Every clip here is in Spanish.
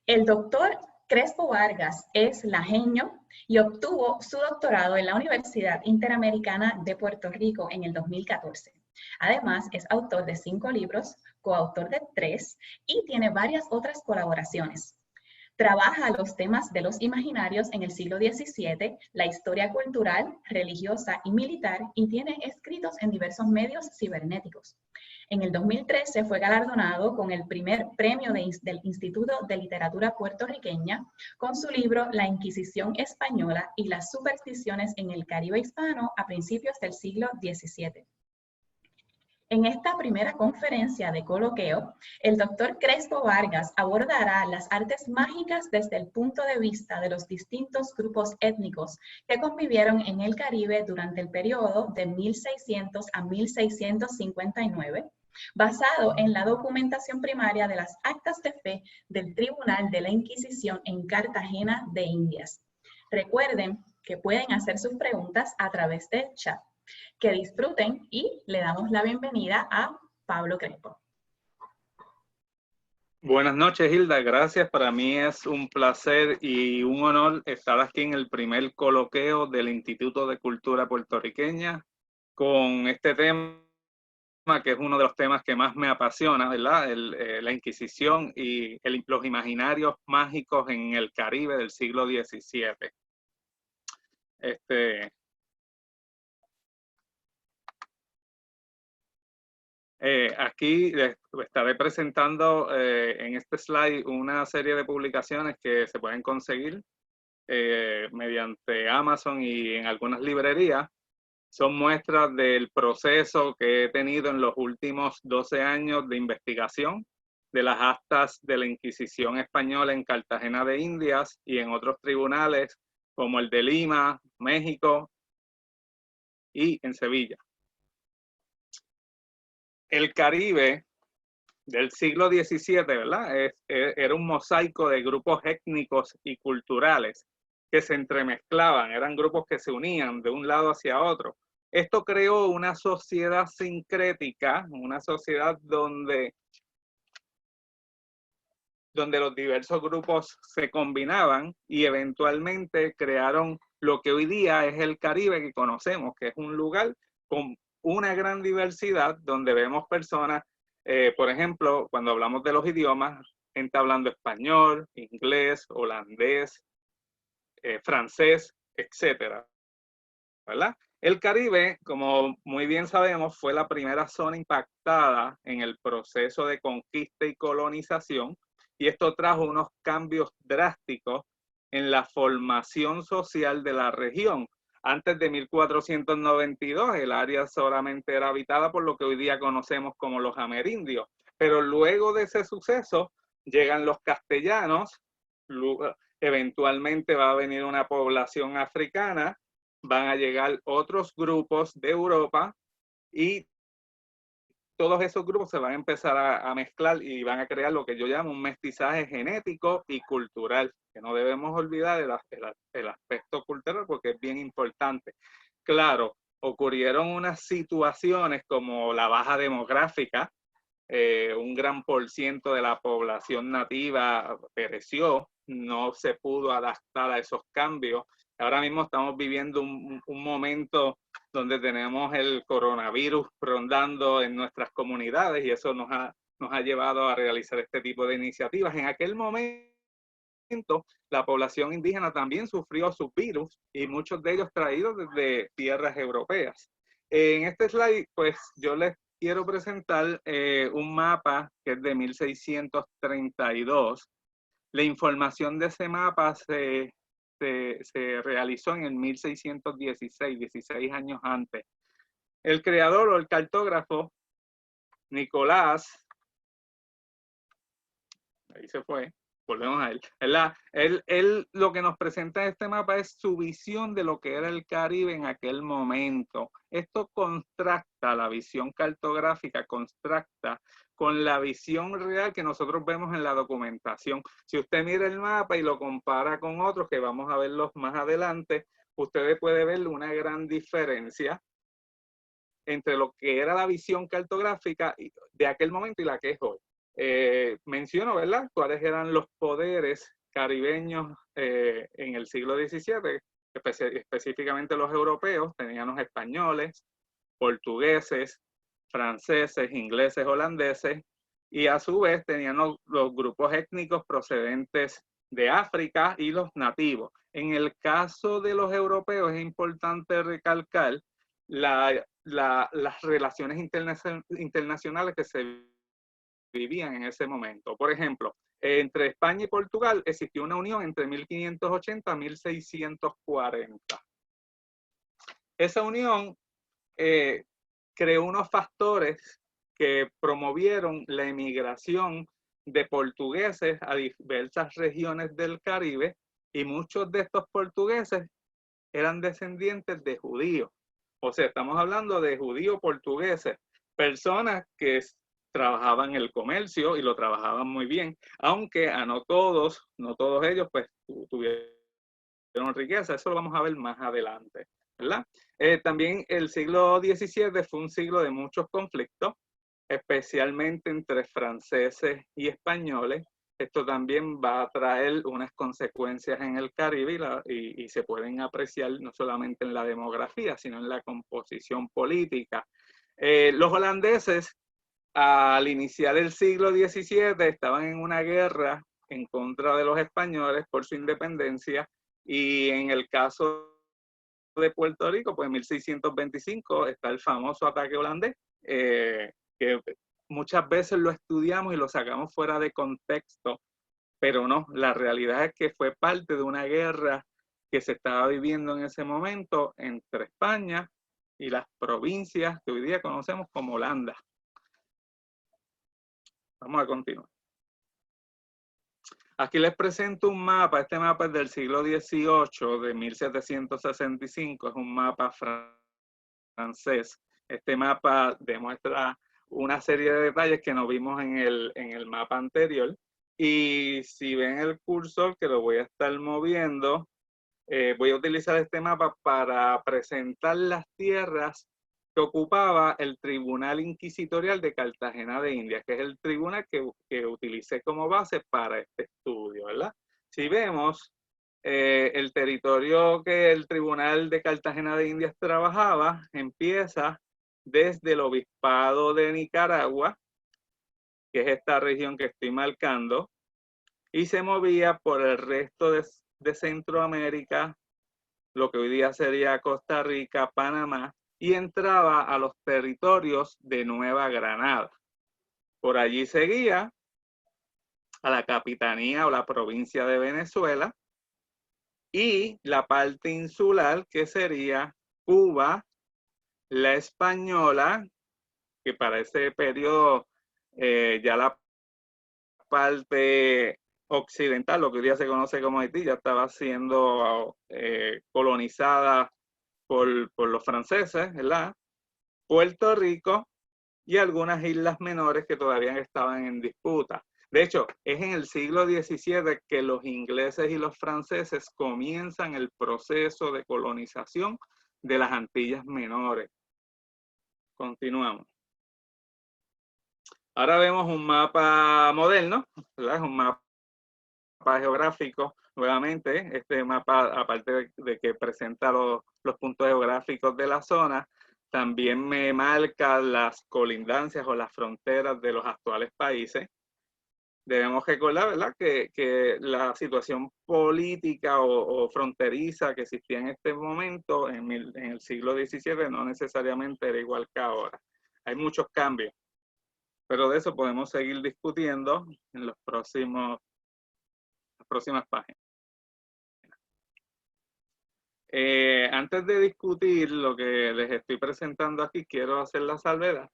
El doctor Crespo Vargas es lajeño y obtuvo su doctorado en la Universidad Interamericana de Puerto Rico en el 2014. Además, es autor de 5 libros, coautor de 3 y tiene varias otras colaboraciones. Trabaja los temas de los imaginarios en el siglo XVII, la historia cultural, religiosa y militar, y tiene escritos en diversos medios cibernéticos. En el 2013 fue galardonado con el primer premio del Instituto de Literatura Puertorriqueña con su libro La Inquisición Española y las supersticiones en el Caribe hispano a principios del siglo XVII. En esta primera conferencia de coloqueo, el doctor Crespo Vargas abordará las artes mágicas desde el punto de vista de los distintos grupos étnicos que convivieron en el Caribe durante el periodo de 1600 a 1659, basado en la documentación primaria de las actas de fe del Tribunal de la Inquisición en Cartagena de Indias. Recuerden que pueden hacer sus preguntas a través del chat. Que disfruten y le damos la bienvenida a Pablo Crespo. Buenas noches, Hilda. Gracias. Para mí es un placer y un honor estar aquí en el primer coloqueo del Instituto de Cultura Puertorriqueña con este tema que es uno de los temas que más me apasiona, ¿verdad? La Inquisición y los imaginarios mágicos en el Caribe del siglo XVII. Aquí les estaré presentando en este slide una serie de publicaciones que se pueden conseguir mediante Amazon y en algunas librerías. Son muestras del proceso que he tenido en los últimos 12 años de investigación de las actas de la Inquisición española en Cartagena de Indias y en otros tribunales como el de Lima, México y en Sevilla. El Caribe del siglo XVII, ¿verdad? Era un mosaico de grupos étnicos y culturales que se entremezclaban, eran grupos que se unían de un lado hacia otro. Esto creó una sociedad sincrética, una sociedad donde los diversos grupos se combinaban y eventualmente crearon lo que hoy día es el Caribe que conocemos, que es un lugar con una gran diversidad donde vemos personas, por ejemplo, cuando hablamos de los idiomas, gente hablando español, inglés, holandés, francés, etcétera, ¿verdad? El Caribe, como muy bien sabemos, fue la primera zona impactada en el proceso de conquista y colonización, y esto trajo unos cambios drásticos en la formación social de la región. Antes de 1492, el área solamente era habitada por lo que hoy día conocemos como los amerindios, pero luego de ese suceso llegan los castellanos, eventualmente va a venir una población africana, van a llegar otros grupos de Europa y todos esos grupos se van a empezar a mezclar y van a crear lo que yo llamo un mestizaje genético y cultural, que no debemos olvidar el aspecto cultural porque es bien importante. Claro, ocurrieron unas situaciones como la baja demográfica, un gran por ciento de la población nativa pereció, no se pudo adaptar a esos cambios. Ahora mismo estamos viviendo un momento donde tenemos el coronavirus rondando en nuestras comunidades y eso nos ha llevado a realizar este tipo de iniciativas. En aquel momento, la población indígena también sufrió sus virus y muchos de ellos traídos desde tierras europeas. En este slide, pues yo les quiero presentar un mapa que es de 1632. La información de ese mapa se realizó en el 1616, 16 años antes. El creador o el cartógrafo, Nicolás, ahí se fue, volvemos a él, ¿verdad? Él lo que nos presenta en este mapa es su visión de lo que era el Caribe en aquel momento. Esto contrasta la visión cartográfica, contrasta con la visión real que nosotros vemos en la documentación. Si usted mira el mapa y lo compara con otros, que vamos a verlos más adelante, usted puede ver una gran diferencia entre lo que era la visión cartográfica de aquel momento y la que es hoy. menciono, ¿verdad?, cuáles eran los poderes caribeños en el siglo XVII, específicamente los europeos. Tenían los españoles, portugueses, franceses, ingleses, holandeses, y a su vez tenían los grupos étnicos procedentes de África y los nativos. En el caso de los europeos es importante recalcar las relaciones internacionales que se vivían en ese momento. Por ejemplo, entre España y Portugal existió una unión entre 1580 y 1640. Esa unión creó unos factores que promovieron la emigración de portugueses a diversas regiones del Caribe, y muchos de estos portugueses eran descendientes de judíos. O sea, estamos hablando de judíos portugueses, personas que trabajaban el comercio y lo trabajaban muy bien, aunque no todos ellos pues tuvieron riqueza. Eso lo vamos a ver más adelante, ¿verdad? También el siglo XVII fue un siglo de muchos conflictos, especialmente entre franceses y españoles. Esto también va a traer unas consecuencias en el Caribe y se pueden apreciar no solamente en la demografía, sino en la composición política. Los holandeses, al iniciar el siglo XVII, estaban en una guerra en contra de los españoles por su independencia, y en el caso de Puerto Rico, pues en 1625 está el famoso ataque holandés, que muchas veces lo estudiamos y lo sacamos fuera de contexto, pero no, la realidad es que fue parte de una guerra que se estaba viviendo en ese momento entre España y las provincias que hoy día conocemos como Holanda. Vamos a continuar. Aquí les presento un mapa. Este mapa es del siglo XVIII, de 1765. Es un mapa francés. Este mapa demuestra una serie de detalles que no vimos en el mapa anterior. Y si ven el cursor, que lo voy a estar moviendo, voy a utilizar este mapa para presentar las tierras que ocupaba el Tribunal Inquisitorial de Cartagena de Indias, que es el tribunal que utilicé como base para este estudio, ¿verdad? Si vemos, el territorio que el Tribunal de Cartagena de Indias trabajaba empieza desde el Obispado de Nicaragua, que es esta región que estoy marcando, y se movía por el resto de Centroamérica, lo que hoy día sería Costa Rica, Panamá, y entraba a los territorios de Nueva Granada. Por allí seguía a la capitanía o la provincia de Venezuela, y la parte insular, que sería Cuba, la Española, que para ese periodo ya la parte occidental, lo que hoy día se conoce como Haití, ya estaba siendo colonizada por los franceses, ¿verdad? Puerto Rico y algunas islas menores que todavía estaban en disputa. De hecho, es en el siglo XVII que los ingleses y los franceses comienzan el proceso de colonización de las Antillas Menores. Continuamos. Ahora vemos un mapa moderno, ¿verdad? Es un mapa geográfico. Nuevamente, este mapa, aparte de que presenta los puntos geográficos de la zona, también me marca las colindancias o las fronteras de los actuales países. Debemos recordar, ¿verdad?, que la situación política o fronteriza que existía en este momento, en el siglo XVII, no necesariamente era igual que ahora. Hay muchos cambios, pero de eso podemos seguir discutiendo en las próximas páginas. Antes de discutir lo que les estoy presentando aquí, quiero hacer la salvedad.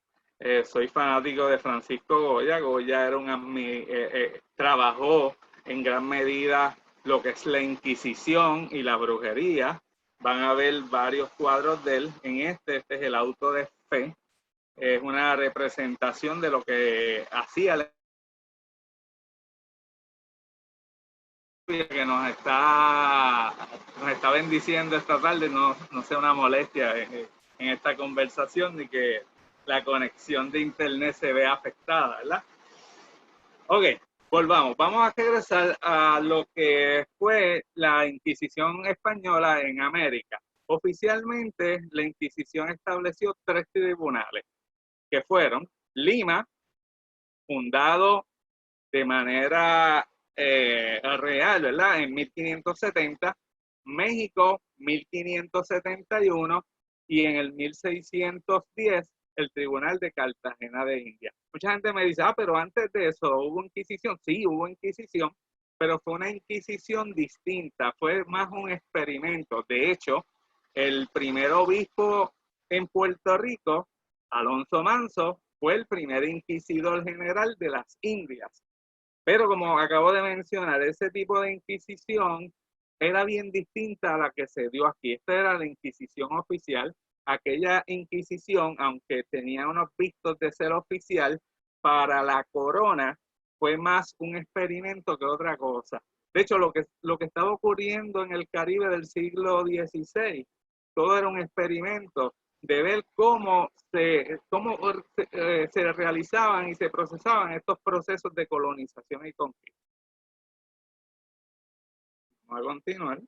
Soy fanático de Francisco Goya. Goya era trabajó en gran medida lo que es la Inquisición y la brujería. Van a ver varios cuadros de él. Este es el auto de fe. Es una representación de lo que hacía la que nos está bendiciendo esta tarde. No sea una molestia en esta conversación ni que la conexión de internet se vea afectada, ¿verdad? Ok, volvamos. Vamos a regresar a lo que fue la Inquisición española en América. Oficialmente, la Inquisición estableció 3 tribunales, que fueron Lima, fundado de manera real, ¿verdad? En 1570, México, 1571, y en el 1610, el Tribunal de Cartagena de Indias. Mucha gente me dice, pero antes de eso, ¿hubo Inquisición? Sí, hubo Inquisición, pero fue una Inquisición distinta, fue más un experimento. De hecho, el primer obispo en Puerto Rico, Alonso Manso, fue el primer inquisidor general de las Indias. Pero como acabo de mencionar, ese tipo de inquisición era bien distinta a la que se dio aquí. Esta era la inquisición oficial. Aquella inquisición, aunque tenía unos vistos de ser oficial, para la corona fue más un experimento que otra cosa. De hecho, lo que estaba ocurriendo en el Caribe del siglo XVI, todo era un experimento de ver cómo se realizaban y se procesaban estos procesos de colonización y conquista. Vamos a continuar.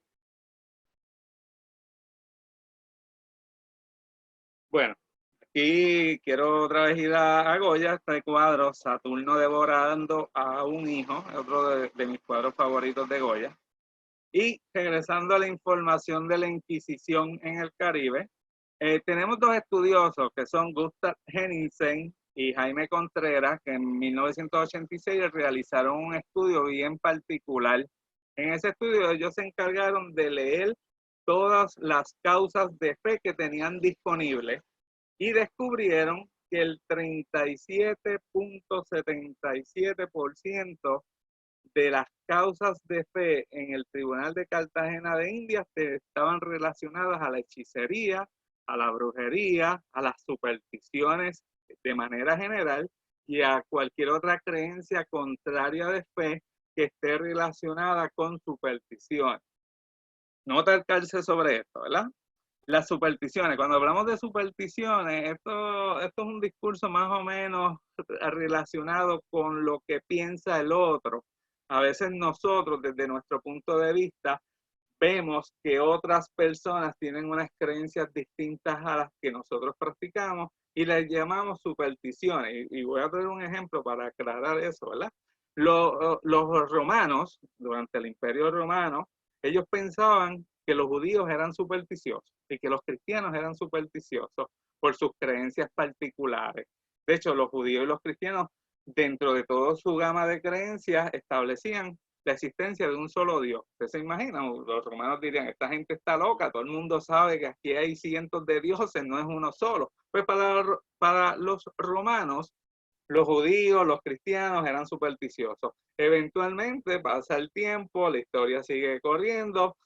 Bueno, aquí quiero otra vez ir a Goya, este cuadro, Saturno devorando a un hijo, otro de mis cuadros favoritos de Goya. Y regresando a la información de la Inquisición en el Caribe, tenemos 2 estudiosos que son Gustav Henningsen y Jaime Contreras, que en 1986 realizaron un estudio bien particular. En ese estudio ellos se encargaron de leer todas las causas de fe que tenían disponibles y descubrieron que el 37.77% de las causas de fe en el Tribunal de Cartagena de Indias estaban relacionadas a la hechicería, a la brujería, a las supersticiones de manera general y a cualquier otra creencia contraria de fe que esté relacionada con supersticiones. Nota el cárcel sobre esto, ¿verdad? Las supersticiones. Cuando hablamos de supersticiones, esto es un discurso más o menos relacionado con lo que piensa el otro. A veces nosotros, desde nuestro punto de vista, vemos que otras personas tienen unas creencias distintas a las que nosotros practicamos y les llamamos supersticiones. Y voy a traer un ejemplo para aclarar eso, ¿verdad? Los romanos, durante el Imperio Romano, ellos pensaban que los judíos eran supersticiosos y que los cristianos eran supersticiosos por sus creencias particulares. De hecho, los judíos y los cristianos, dentro de toda su gama de creencias, establecían la existencia de un solo Dios. ¿Ustedes se imaginan? Los romanos dirían, esta gente está loca, todo el mundo sabe que aquí hay cientos de dioses, no es uno solo. Pues para los romanos, los judíos, los cristianos eran supersticiosos. Eventualmente pasa el tiempo, la historia sigue corriendo,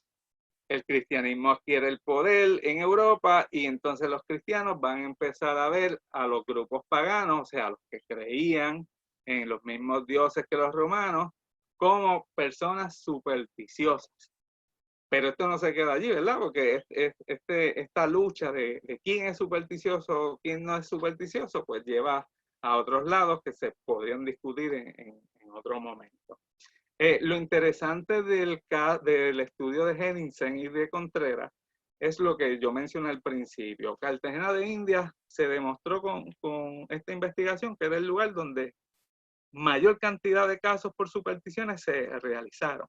el cristianismo adquiere el poder en Europa y entonces los cristianos van a empezar a ver a los grupos paganos, o sea, los que creían en los mismos dioses que los romanos, como personas supersticiosas. Pero esto no se queda allí, ¿verdad? Porque esta lucha de quién es supersticioso o quién no es supersticioso, pues lleva a otros lados que se podrían discutir en otro momento. Lo interesante del estudio de Henningsen y de Contreras es lo que yo mencioné al principio. Cartagena de Indias se demostró con esta investigación que era el lugar donde mayor cantidad de casos por supersticiones se realizaron.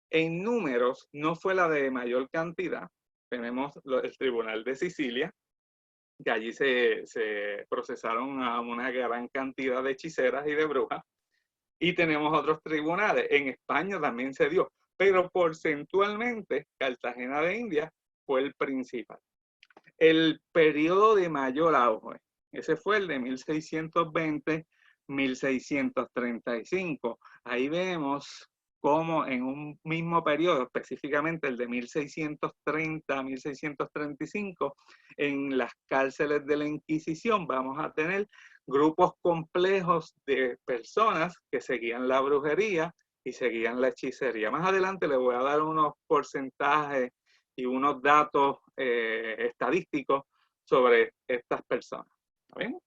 En números no fue la de mayor cantidad. Tenemos el Tribunal de Sicilia, que allí se procesaron a una gran cantidad de hechiceras y de brujas. Y tenemos otros tribunales. En España también se dio, pero porcentualmente Cartagena de Indias fue el principal. El periodo de mayor auge, ese fue el de 1620-1635. Ahí vemos cómo en un mismo periodo, específicamente el de 1630-1635, en las cárceles de la Inquisición vamos a tener grupos complejos de personas que seguían la brujería y seguían la hechicería. Más adelante les voy a dar unos porcentajes y unos datos estadísticos sobre estas personas. ¿Está bien?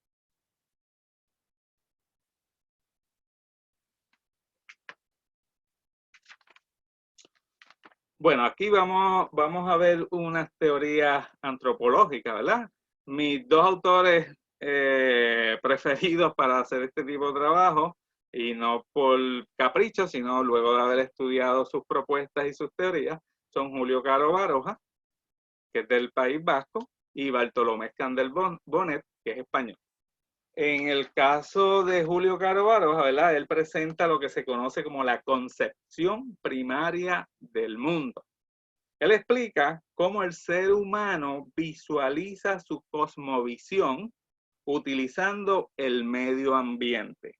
Bueno, aquí vamos a ver unas teorías antropológicas, ¿verdad? Mis dos autores preferidos para hacer este tipo de trabajo, y no por capricho, sino luego de haber estudiado sus propuestas y sus teorías, son Julio Caro Baroja, que es del País Vasco, y Bartolomé Scandell Bonet, que es español. En el caso de Julio Caro Baroja, ¿verdad? Él presenta lo que se conoce como la concepción primaria del mundo. Él explica cómo el ser humano visualiza su cosmovisión utilizando el medio ambiente.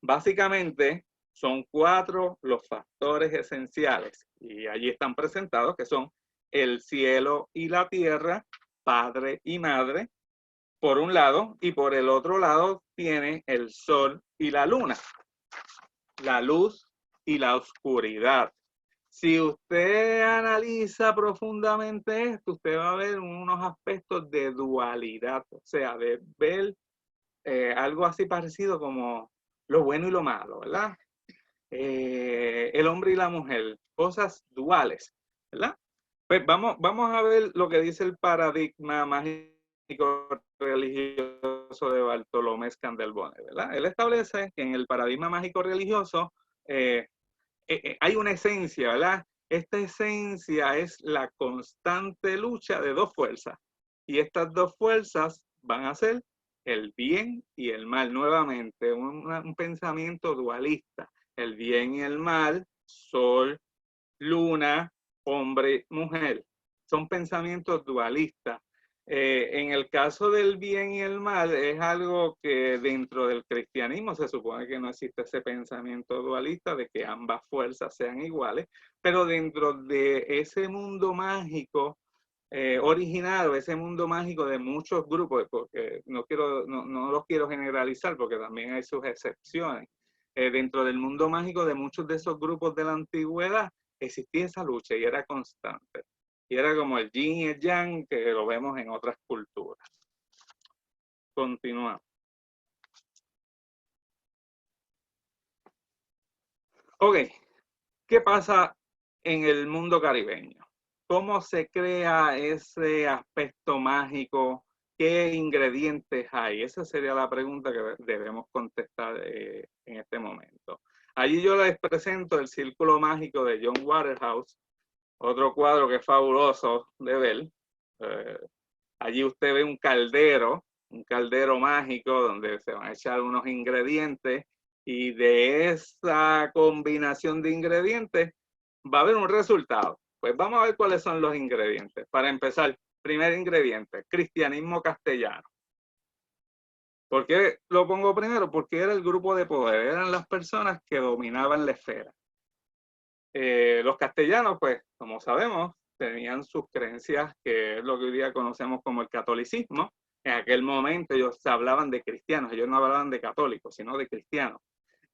Básicamente, son 4 los factores esenciales, y allí están presentados, que son el cielo y la tierra, padre y madre, por un lado, y por el otro lado tiene el sol y la luna, la luz y la oscuridad. Si usted analiza profundamente esto, usted va a ver unos aspectos de dualidad, o sea, de ver algo así parecido como lo bueno y lo malo, ¿verdad? El hombre y la mujer, cosas duales, ¿verdad? Pues vamos a ver lo que dice el paradigma mágico religioso de Bartolomé Scandell Bonet, ¿verdad? Él establece que en el paradigma mágico religioso hay una esencia, ¿verdad? Esta esencia es la constante lucha de 2 fuerzas, y estas 2 fuerzas van a ser el bien y el mal. Nuevamente, un pensamiento dualista. El bien y el mal, sol, luna, hombre, mujer. Son pensamientos dualistas. En el caso del bien y el mal, es algo que dentro del cristianismo se supone que no existe ese pensamiento dualista de que ambas fuerzas sean iguales, pero dentro de ese mundo mágico originado, ese mundo mágico de muchos grupos, porque no los quiero generalizar porque también hay sus excepciones. Dentro del mundo mágico de muchos de esos grupos de la antigüedad existía esa lucha y era constante. Y era como el yin y el yang, que lo vemos en otras culturas. Continuamos. Ok, ¿qué pasa en el mundo caribeño? ¿Cómo se crea ese aspecto mágico? ¿Qué ingredientes hay? Esa sería la pregunta que debemos contestar en este momento. Allí yo les presento el Círculo Mágico de John Waterhouse, otro cuadro que es fabuloso de ver. Allí usted ve un caldero mágico donde se van a echar unos ingredientes, y de esa combinación de ingredientes va a haber un resultado. Pues vamos a ver cuáles son los ingredientes. Para empezar, primer ingrediente, cristianismo castellano. ¿Por qué lo pongo primero? Porque era el grupo de poder, eran las personas que dominaban la esfera. Los castellanos, pues, como sabemos, tenían sus creencias, que es lo que hoy día conocemos como el catolicismo. En aquel momento ellos hablaban de cristianos, ellos no hablaban de católicos, sino de cristianos.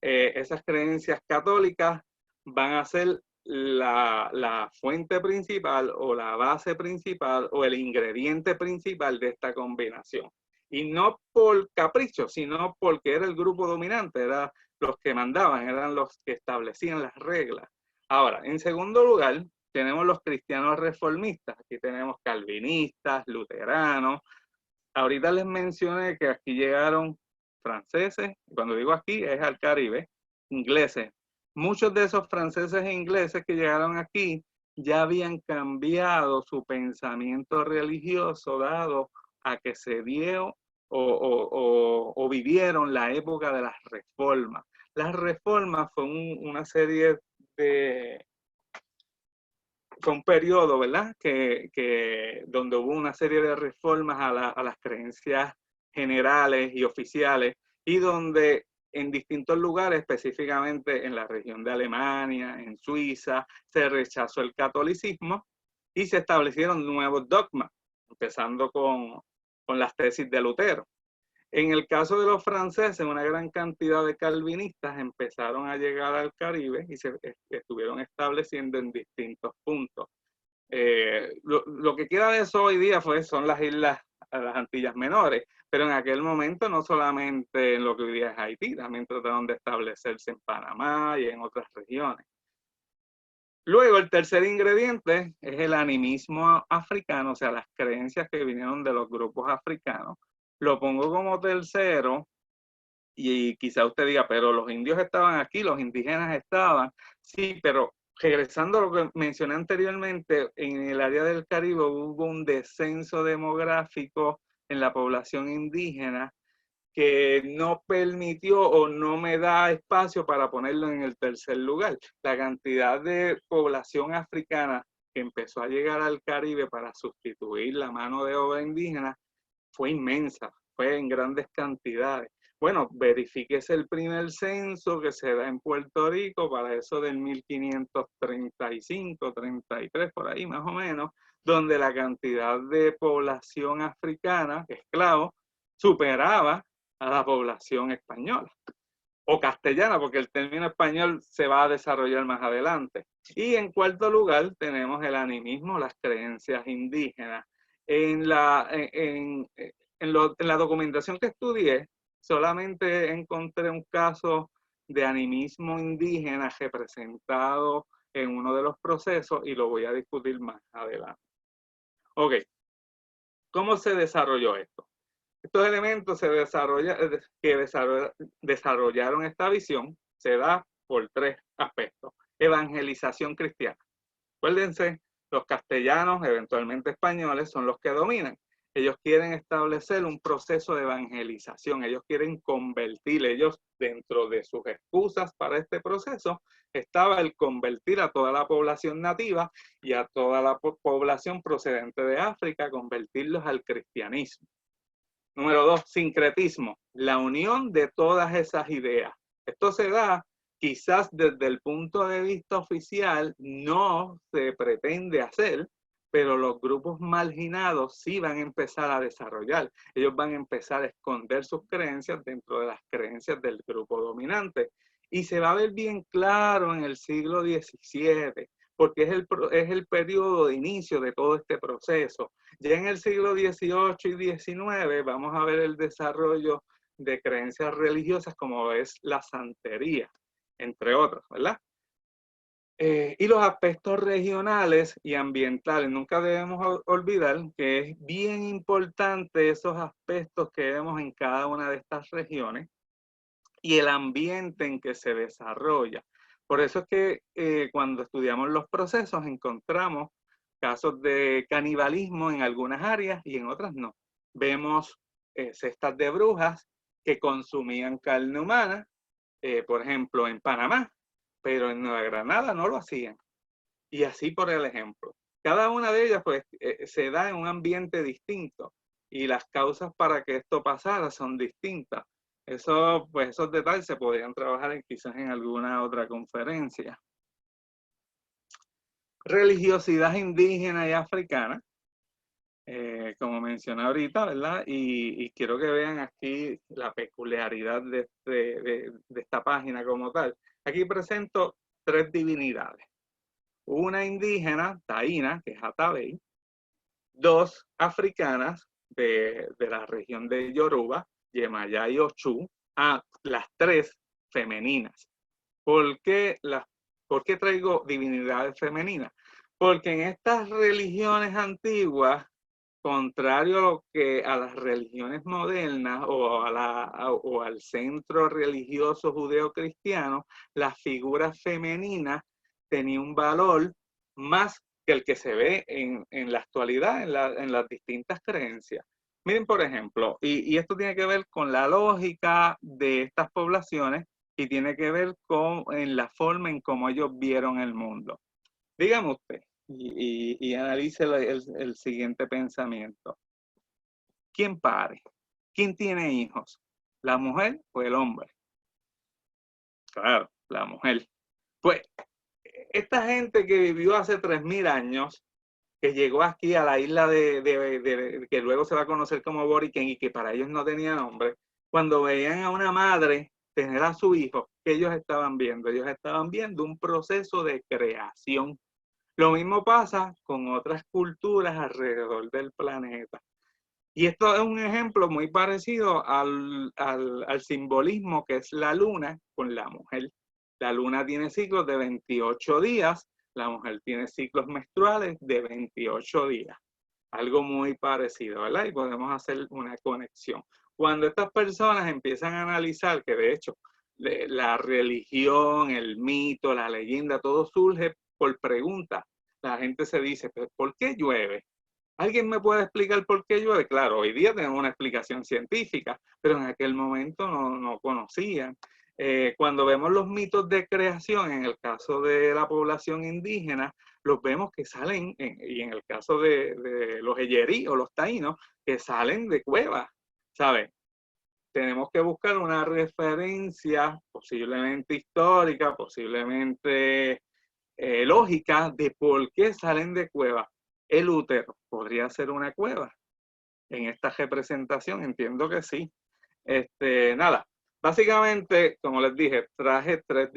Esas creencias católicas van a ser la fuente principal o la base principal o el ingrediente principal de esta combinación. Y no por capricho, sino porque era el grupo dominante, eran los que mandaban, eran los que establecían las reglas. Ahora, en segundo lugar, tenemos los cristianos reformistas. Aquí tenemos calvinistas, luteranos. Ahorita les mencioné que aquí llegaron franceses, cuando digo aquí es al Caribe, ingleses. Muchos de esos franceses e ingleses que llegaron aquí ya habían cambiado su pensamiento religioso dado a que se dio o vivieron la época de las reformas. Las reformas fue una serie de... Fue un periodo, ¿verdad? Donde hubo una serie de reformas a las creencias generales y oficiales, y donde en distintos lugares, específicamente en la región de Alemania, en Suiza, se rechazó el catolicismo y se establecieron nuevos dogmas, empezando con las tesis de Lutero. En el caso de los franceses, una gran cantidad de calvinistas empezaron a llegar al Caribe y se estuvieron estableciendo en distintos puntos. Lo que queda de eso hoy día son las islas, las Antillas Menores, pero en aquel momento no solamente en lo que hoy día es Haití, también trataron de establecerse en Panamá y en otras regiones. Luego, el tercer ingrediente es el animismo africano, o sea, las creencias que vinieron de los grupos africanos. Lo pongo como tercero y quizá usted diga, pero los indios estaban aquí, los indígenas estaban. Sí, pero regresando a lo que mencioné anteriormente, en el área del Caribe hubo un descenso demográfico en la población indígena que no permitió o no me da espacio para ponerlo en el tercer lugar. La cantidad de población africana que empezó a llegar al Caribe para sustituir la mano de obra indígena fue inmensa, fue en grandes cantidades. Bueno, verifíquese el primer censo que se da en Puerto Rico para eso del 1535, 33, por ahí más o menos, donde la cantidad de población africana, esclavos, superaba a la población española o castellana, porque el término español se va a desarrollar más adelante. Y en cuarto lugar tenemos el animismo, las creencias indígenas. En la documentación que estudié, solamente encontré un caso de animismo indígena representado en uno de los procesos y lo voy a discutir más adelante. Ok, ¿cómo se desarrolló esto? Estos elementos desarrollaron esta visión se da por tres aspectos. Evangelización cristiana. Acuérdense, los castellanos, eventualmente españoles, son los que dominan. Ellos quieren establecer un proceso de evangelización. Ellos quieren convertir. Ellos, dentro de sus excusas para este proceso, estaba el convertir a toda la población nativa y a toda la población procedente de África, convertirlos al cristianismo. Número 2, sincretismo, la unión de todas esas ideas. Esto se da quizás desde el punto de vista oficial, no se pretende hacer, pero los grupos marginados sí van a empezar a desarrollar. Ellos van a empezar a esconder sus creencias dentro de las creencias del grupo dominante. Y se va a ver bien claro en el siglo XVII, porque es el periodo de inicio de todo este proceso. Ya en el siglo XVIII y XIX vamos a ver el desarrollo de creencias religiosas como es la santería, entre otras, ¿verdad? Y los aspectos regionales y ambientales. Nunca debemos olvidar que es bien importante esos aspectos que vemos en cada una de estas regiones y el ambiente en que se desarrolla. Por eso es que cuando estudiamos los procesos encontramos casos de canibalismo en algunas áreas y en otras no. Vemos cestas de brujas que consumían carne humana, por ejemplo, en Panamá, pero en Nueva Granada no lo hacían. Y así por el ejemplo. Cada una de ellas pues se da en un ambiente distinto y las causas para que esto pasara son distintas. Eso, pues esos detalles se podrían trabajar quizás en alguna otra conferencia. Religiosidad indígena y africana, como mencioné ahorita, ¿verdad? Y quiero que vean aquí la peculiaridad de esta página como tal. Aquí presento tres divinidades. Una indígena, taína, que es Atabey. Dos africanas de la región de Yoruba, Yemayá y Ochú, a las tres femeninas. ¿Por qué traigo divinidades femeninas? Porque en estas religiones antiguas, contrario a las religiones modernas o al centro religioso judeo-cristiano, las figuras femeninas tenían un valor más que el que se ve en la actualidad en las distintas creencias. Miren, por ejemplo, y esto tiene que ver con la lógica de estas poblaciones y tiene que ver en la forma en cómo ellos vieron el mundo. Dígame usted, y analice el siguiente pensamiento. ¿Quién pare? ¿Quién tiene hijos? ¿La mujer o el hombre? Claro, la mujer. Pues, esta gente que vivió hace 3000 años, que llegó aquí a la isla que luego se va a conocer como Boriken y que para ellos no tenía nombre, cuando veían a una madre tener a su hijo, ¿qué ellos estaban viendo? Ellos estaban viendo un proceso de creación. Lo mismo pasa con otras culturas alrededor del planeta. Y esto es un ejemplo muy parecido al simbolismo que es la luna con la mujer. La luna tiene ciclos de 28 días, la mujer tiene ciclos menstruales de 28 días. Algo muy parecido, ¿verdad? Y podemos hacer una conexión. Cuando estas personas empiezan a analizar que de hecho la religión, el mito, la leyenda, todo surge por preguntas. La gente se dice, ¿por qué llueve? ¿Alguien me puede explicar por qué llueve? Claro, hoy día tenemos una explicación científica, pero en aquel momento no conocían. Cuando vemos los mitos de creación, en el caso de la población indígena, los vemos que salen, y en el caso de los eyerí o los taínos, que salen de cuevas, ¿sabes? Tenemos que buscar una referencia posiblemente histórica, posiblemente lógica de por qué salen de cuevas. El útero podría ser una cueva en esta representación, entiendo que sí. Nada, básicamente, como les dije, traje tres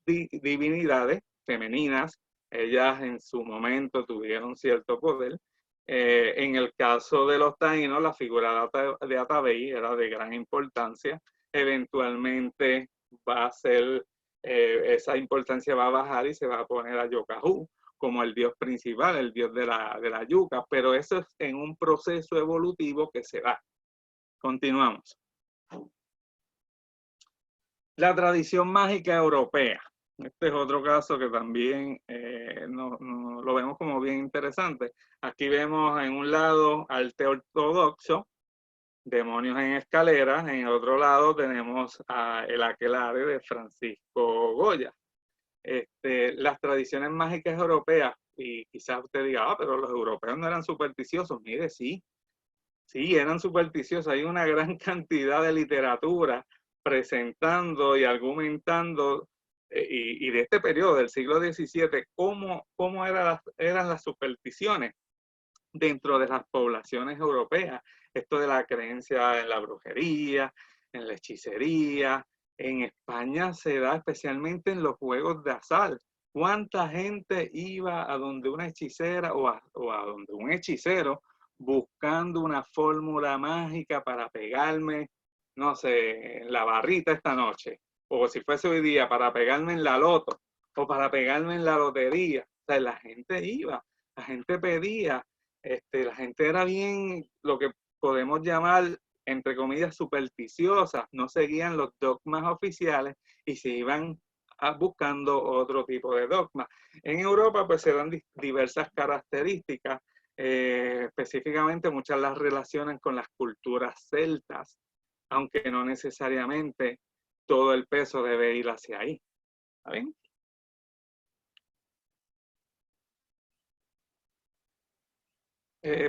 divinidades femeninas. Ellas en su momento tuvieron cierto poder. En el caso de los taínos, la figura de Atabey era de gran importancia. Eventualmente va a ser, esa importancia va a bajar y se va a poner a Yocajú como el dios principal, el dios de la yuca, pero eso es en un proceso evolutivo que se da. Continuamos. La tradición mágica europea. Este es otro caso que también lo vemos como bien interesante. Aquí vemos en un lado arte ortodoxo, demonios en escaleras, en el otro lado tenemos el aquelarre de Francisco Goya. Las tradiciones mágicas europeas, y quizás usted diga, pero los europeos no eran supersticiosos. Mire, sí, eran supersticiosos. Hay una gran cantidad de literatura presentando y argumentando, y de este periodo del siglo XVII, cómo eran las supersticiones dentro de las poblaciones europeas. Esto de la creencia en la brujería, en la hechicería. En España se da especialmente en los juegos de azar. ¿Cuánta gente iba a donde una hechicera o a donde un hechicero buscando una fórmula mágica para pegarme, no sé, en la barrita esta noche? O si fuese hoy día, para pegarme en la loto o para pegarme en la lotería. O sea, la gente iba, la gente pedía. La gente era bien, lo que podemos llamar, entre comillas, supersticiosa. No seguían los dogmas oficiales y se iban buscando otro tipo de dogmas. En Europa pues se dan diversas características, específicamente muchas las relacionan con las culturas celtas, aunque no necesariamente todo el peso debe ir hacia ahí. ¿Está bien?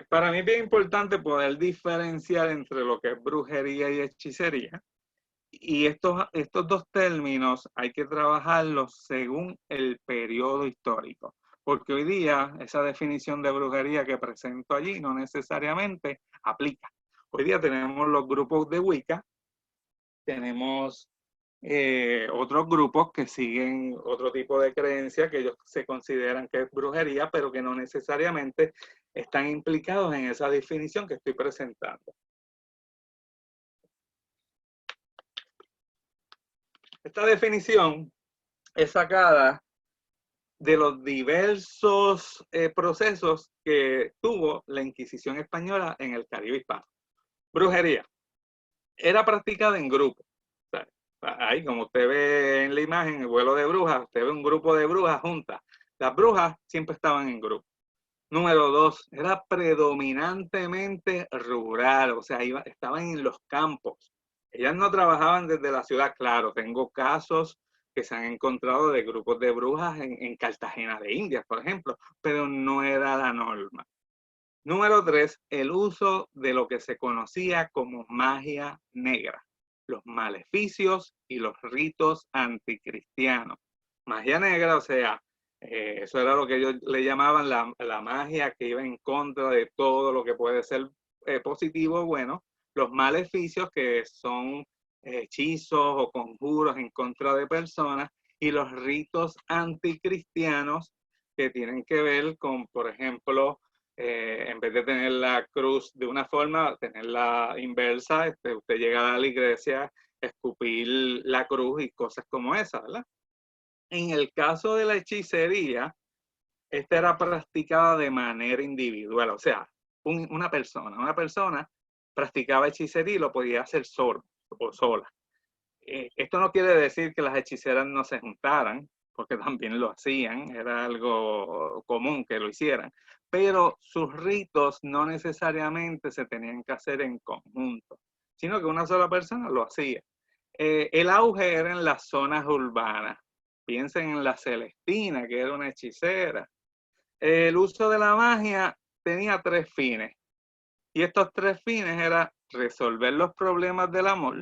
Para mí es bien importante poder diferenciar entre lo que es brujería y hechicería. Y estos dos términos hay que trabajarlos según el periodo histórico. Porque hoy día esa definición de brujería que presento allí no necesariamente aplica. Hoy día tenemos los grupos de Wicca, tenemos otros grupos que siguen otro tipo de creencia que ellos se consideran que es brujería, pero que no necesariamente están implicados en esa definición que estoy presentando. Esta definición es sacada de los diversos procesos que tuvo la Inquisición española en el Caribe hispano. Brujería era practicada en grupo. Ahí, como usted ve en la imagen, el vuelo de brujas, usted ve un grupo de brujas juntas. Las brujas siempre estaban en grupo. Número 2, era predominantemente rural, o sea, estaban en los campos. Ellas no trabajaban desde la ciudad, claro. Tengo casos que se han encontrado de grupos de brujas en Cartagena de Indias, por ejemplo, pero no era la norma. Número 3, el uso de lo que se conocía como magia negra, los maleficios y los ritos anticristianos. Magia negra, o sea, eso era lo que ellos le llamaban la magia que iba en contra de todo lo que puede ser positivo o bueno. Los maleficios, que son hechizos o conjuros en contra de personas, y los ritos anticristianos, que tienen que ver con, por ejemplo, en vez de tener la cruz de una forma, tenerla inversa. Usted llega a la iglesia, escupir la cruz y cosas como esa, ¿verdad? En el caso de la hechicería, esta era practicada de manera individual, o sea, una persona practicaba hechicería y lo podía hacer solo o sola. Esto no quiere decir que las hechiceras no se juntaran, porque también lo hacían, era algo común que lo hicieran, pero sus ritos no necesariamente se tenían que hacer en conjunto, sino que una sola persona lo hacía. El auge era en las zonas urbanas. Piensen en la Celestina, que era una hechicera. El uso de la magia tenía 3 fines, y estos 3 fines eran resolver los problemas del amor.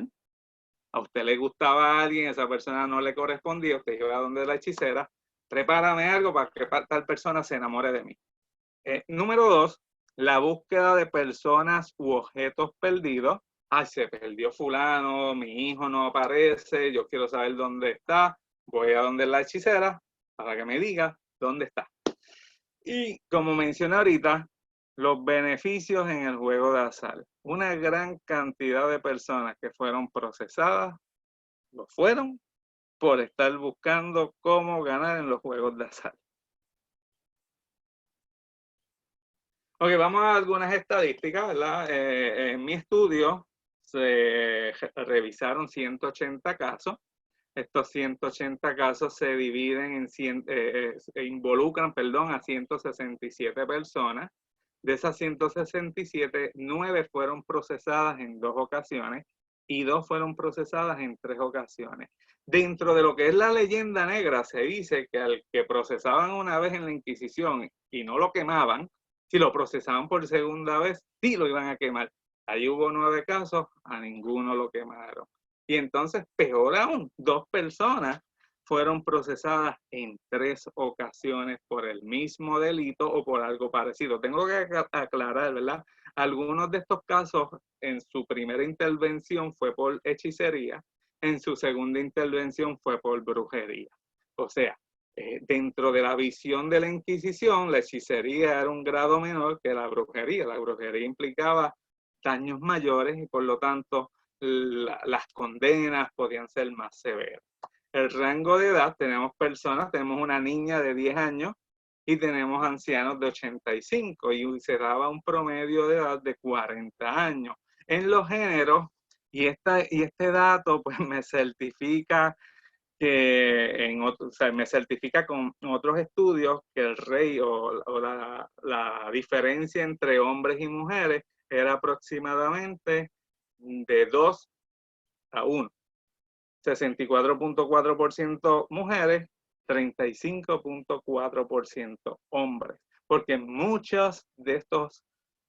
A usted le gustaba a alguien, esa persona no le correspondía, usted iba a donde la hechicera, prepárame algo para que tal persona se enamore de mí. Número 2, la búsqueda de personas u objetos perdidos. Ay, se perdió fulano, mi hijo no aparece, yo quiero saber dónde está, voy a donde la hechicera para que me diga dónde está. Y como mencioné ahorita, los beneficios en el juego de azar. Una gran cantidad de personas que fueron procesadas, lo fueron por estar buscando cómo ganar en los juegos de azar. Ok, vamos a algunas estadísticas, ¿verdad? En mi estudio se revisaron 180 casos. Estos 180 casos se dividen en involucran, a 167 personas. De esas 167, 9 fueron procesadas en 2 ocasiones y 2 fueron procesadas en 3 ocasiones. Dentro de lo que es la leyenda negra, se dice que al que procesaban una vez en la Inquisición y no lo quemaban, si lo procesaban por segunda vez, sí lo iban a quemar. Ahí hubo 9 casos, a ninguno lo quemaron. Y entonces, peor aún, 2 personas fueron procesadas en 3 ocasiones por el mismo delito o por algo parecido. Tengo que aclarar, ¿verdad? Algunos de estos casos, en su primera intervención fue por hechicería, en su segunda intervención fue por brujería. O sea, dentro de la visión de la Inquisición, la hechicería era un grado menor que la brujería. La brujería implicaba daños mayores y por lo tanto las condenas podían ser más severas. El rango de edad, tenemos una niña de 10 años y tenemos ancianos de 85 y se daba un promedio de edad de 40 años. En los géneros, y este dato pues me certifica me certifica con otros estudios que el rey o la diferencia entre hombres y mujeres era aproximadamente de 2 a 1. 64.4% mujeres, 35.4% hombres. Porque muchos de estos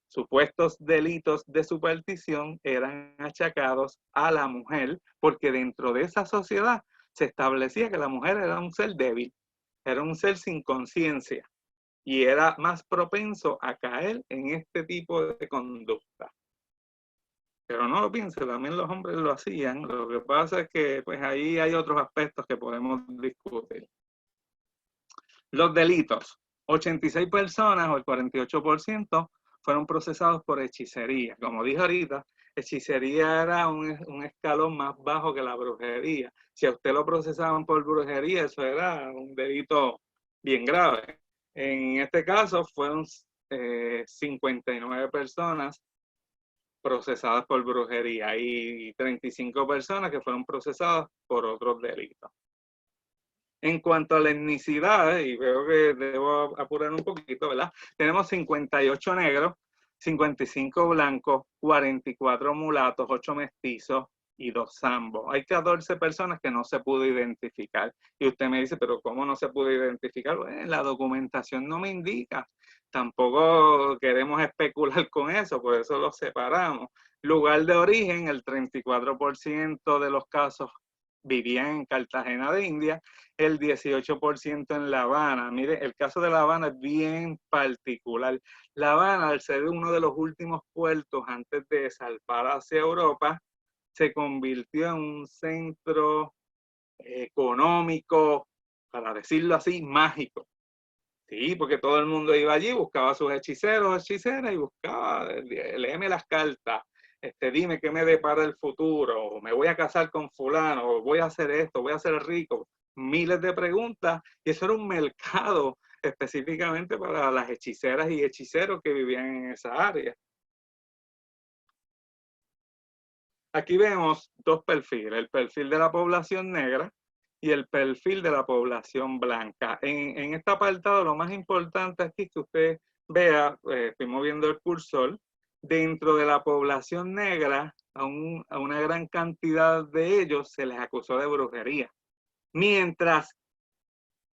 supuestos delitos de superstición eran achacados a la mujer, porque dentro de esa sociedad se establecía que la mujer era un ser débil, era un ser sin conciencia y era más propenso a caer en este tipo de conducta. Pero no lo piense, también los hombres lo hacían. Lo que pasa es que pues ahí hay otros aspectos que podemos discutir. Los delitos. 86 personas o el 48% fueron procesados por hechicería. Como dije ahorita, hechicería era un escalón más bajo que la brujería. Si a usted lo procesaban por brujería, eso era un delito bien grave. En este caso fueron 59 personas procesadas por brujería y 35 personas que fueron procesadas por otros delitos. En cuanto a la etnicidad, y veo que debo apurar un poquito, ¿verdad? Tenemos 58 negros, 55 blancos, 44 mulatos, 8 mestizos y 2 zambos. Hay 14 personas que no se pudo identificar. Y usted me dice, pero ¿cómo no se pudo identificar? Bueno, la documentación no me indica. Tampoco queremos especular con eso, por eso los separamos. Lugar de origen, el 34% de los casos vivían en Cartagena de India, el 18% en La Habana. Mire, el caso de La Habana es bien particular. La Habana, al ser uno de los últimos puertos antes de salpar hacia Europa, se convirtió en un centro económico, para decirlo así, mágico. Sí, porque todo el mundo iba allí, buscaba a sus hechiceros, hechiceras y buscaba, léeme las cartas, dime qué me depara el futuro, o me voy a casar con fulano, o voy a hacer esto, voy a ser rico. Miles de preguntas, y eso era un mercado específicamente para las hechiceras y hechiceros que vivían en esa área. Aquí vemos dos perfiles, el perfil de la población negra y el perfil de la población blanca. En este apartado lo más importante aquí es que usted vea, estoy moviendo el cursor, dentro de la población negra, a una gran cantidad de ellos se les acusó de brujería. Mientras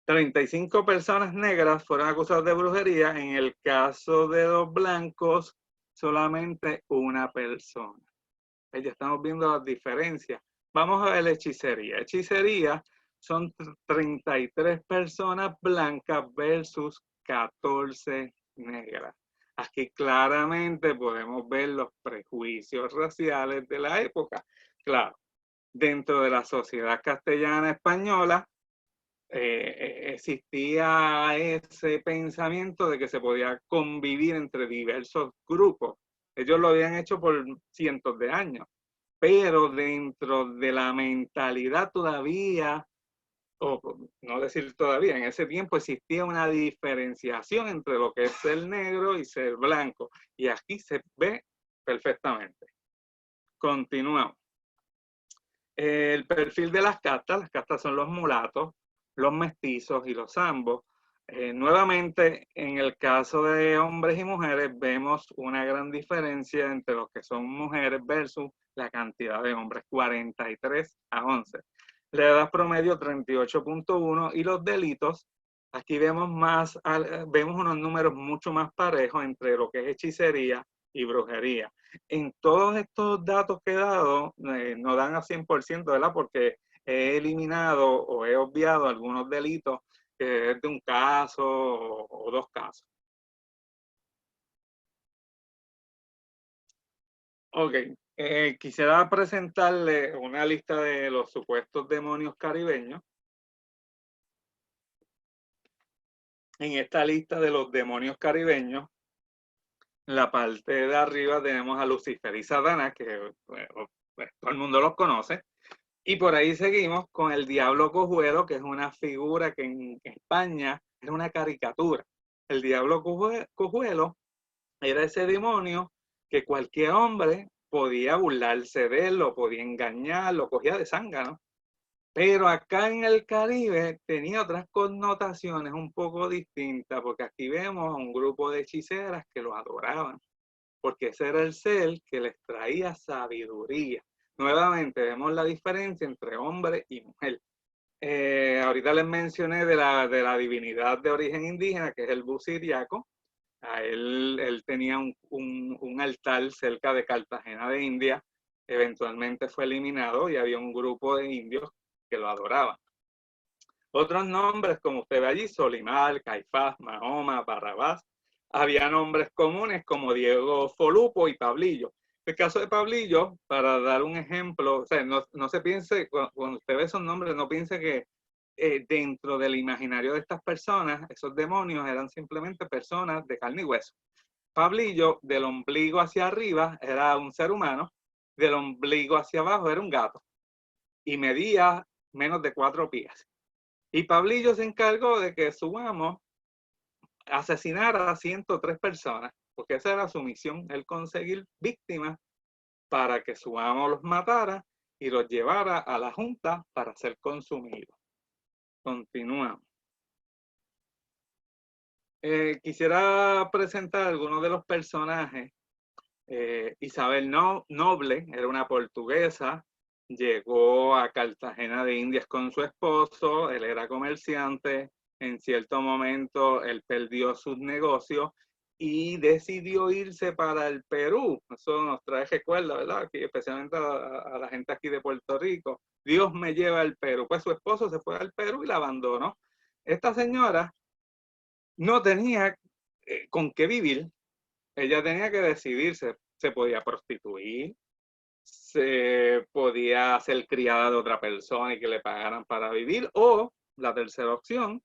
35 personas negras fueron acusadas de brujería, en el caso de los blancos, solamente una persona. Ya estamos viendo las diferencias. Vamos a ver la hechicería. Hechicería son 33 personas blancas versus 14 negras. Aquí claramente podemos ver los prejuicios raciales de la época. Claro, dentro de la sociedad castellana española existía ese pensamiento de que se podía convivir entre diversos grupos. Ellos lo habían hecho por cientos de años, pero dentro de la mentalidad todavía, o no decir todavía, en ese tiempo existía una diferenciación entre lo que es ser negro y ser blanco. Y aquí se ve perfectamente. Continuamos. El perfil de las castas son los mulatos, los mestizos y los zambos. Nuevamente, en el caso de hombres y mujeres, vemos una gran diferencia entre los que son mujeres versus la cantidad de hombres, 43 a 11. La edad promedio 38.1 y los delitos, aquí vemos unos números mucho más parejos entre lo que es hechicería y brujería. En todos estos datos que he dado, no dan a 100%, ¿verdad? Porque he eliminado o he obviado algunos delitos que es de un caso o dos casos. Ok, quisiera presentarle una lista de los supuestos demonios caribeños. En esta lista de los demonios caribeños, en la parte de arriba tenemos a Lucifer y Satanás, que pues, todo el mundo los conoce. Y por ahí seguimos con el Diablo Cojuelo, que es una figura que en España es una caricatura. El Diablo Cojuelo era ese demonio que cualquier hombre podía burlarse de él, lo podía engañar, lo cogía de zángano. Pero acá en el Caribe tenía otras connotaciones un poco distintas, porque aquí vemos a un grupo de hechiceras que lo adoraban, porque ese era el ser que les traía sabiduría. Nuevamente vemos la diferencia entre hombre y mujer. Ahorita les mencioné de la divinidad de origen indígena, que es el Busiriaco. Él tenía un altar cerca de Cartagena de India. Eventualmente fue eliminado y había un grupo de indios que lo adoraban. Otros nombres, como usted ve allí, Solimar, Caifás, Mahoma, Barrabás. Había nombres comunes como Diego Folupo y Pablillo. El caso de Pablillo, para dar un ejemplo, o sea, no se piense, cuando usted ve esos nombres, no piense que dentro del imaginario de estas personas, esos demonios eran simplemente personas de carne y hueso. Pablillo, del ombligo hacia arriba, era un ser humano, del ombligo hacia abajo era un gato, y medía menos de 4 pies. Y Pablillo se encargó de que su amo asesinara a 103 personas, porque esa era su misión, el conseguir víctimas para que su amo los matara y los llevara a la junta para ser consumidos. Continuamos. Quisiera presentar algunos de los personajes. Isabel Noble era una portuguesa, llegó a Cartagena de Indias con su esposo, él era comerciante, en cierto momento él perdió sus negocios y decidió irse para el Perú. Eso nos trae recuerda, ¿verdad? Aquí, especialmente a la gente aquí de Puerto Rico. Dios me lleva al Perú. Pues su esposo se fue al Perú y la abandonó. Esta señora no tenía con qué vivir. Ella tenía que decidirse. Se podía prostituir, se podía ser criada de otra persona y que le pagaran para vivir, o la tercera opción,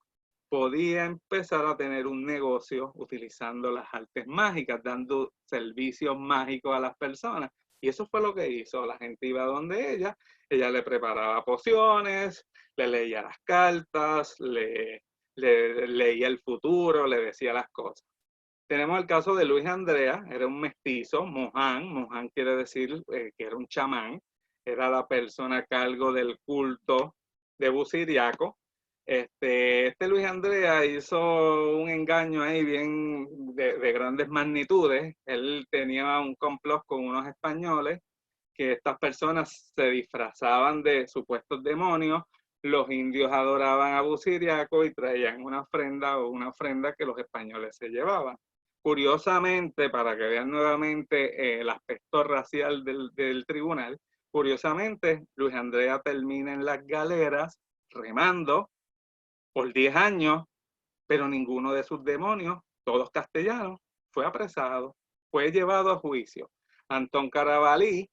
podía empezar a tener un negocio utilizando las artes mágicas, dando servicios mágicos a las personas. Y eso fue lo que hizo. La gente iba donde ella le preparaba pociones, le leía las cartas, le leía el futuro, le decía las cosas. Tenemos el caso de Luis Andrea, era un mestizo, Mohan quiere decir que era un chamán, era la persona a cargo del culto de Busiriaco. Este Luis Andrea hizo un engaño ahí bien de grandes magnitudes. Él tenía un complot con unos españoles, que estas personas se disfrazaban de supuestos demonios. Los indios adoraban a Busiriaco y traían una ofrenda que los españoles se llevaban. Curiosamente, para que vean nuevamente el aspecto racial del tribunal, curiosamente, Luis Andrea termina en las galeras remando por 10 años, pero ninguno de sus demonios, todos castellanos, fue apresado, fue llevado a juicio. Antón Carabalí,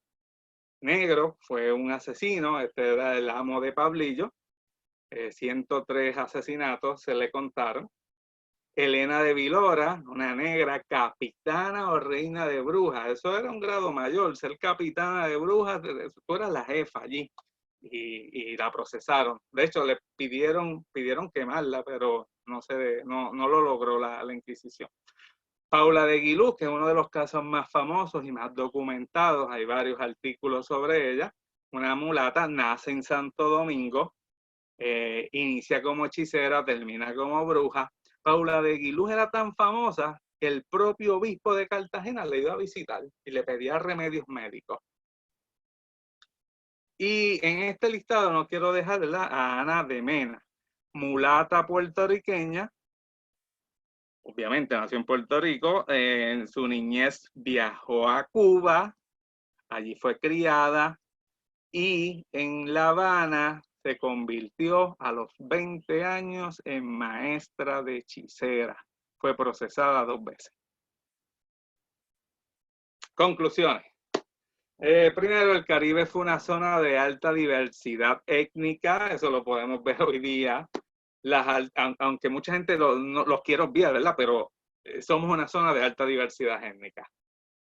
negro, fue un asesino, este era el amo de Pablillo, 103 asesinatos se le contaron. Elena de Vilora, una negra, capitana o reina de brujas. Eso era un grado mayor, ser capitana de brujas, tú eras la jefa allí y la procesaron. De hecho, le pidieron quemarla, pero no lo logró la Inquisición. Paula de Aguiluz, que es uno de los casos más famosos y más documentados, hay varios artículos sobre ella, una mulata, nace en Santo Domingo, inicia como hechicera, termina como bruja. Paula de Aguiluz era tan famosa que el propio obispo de Cartagena le iba a visitar y le pedía remedios médicos. Y en este listado no quiero dejar a Ana de Mena, mulata puertorriqueña, obviamente nació en Puerto Rico, en su niñez viajó a Cuba, allí fue criada y en La Habana se convirtió a los 20 años en maestra de hechicera. Fue procesada 2 veces. Conclusiones. Primero, el Caribe fue una zona de alta diversidad étnica, eso lo podemos ver hoy día. Aunque mucha gente los quiere obviar, ¿verdad? Pero somos una zona de alta diversidad étnica.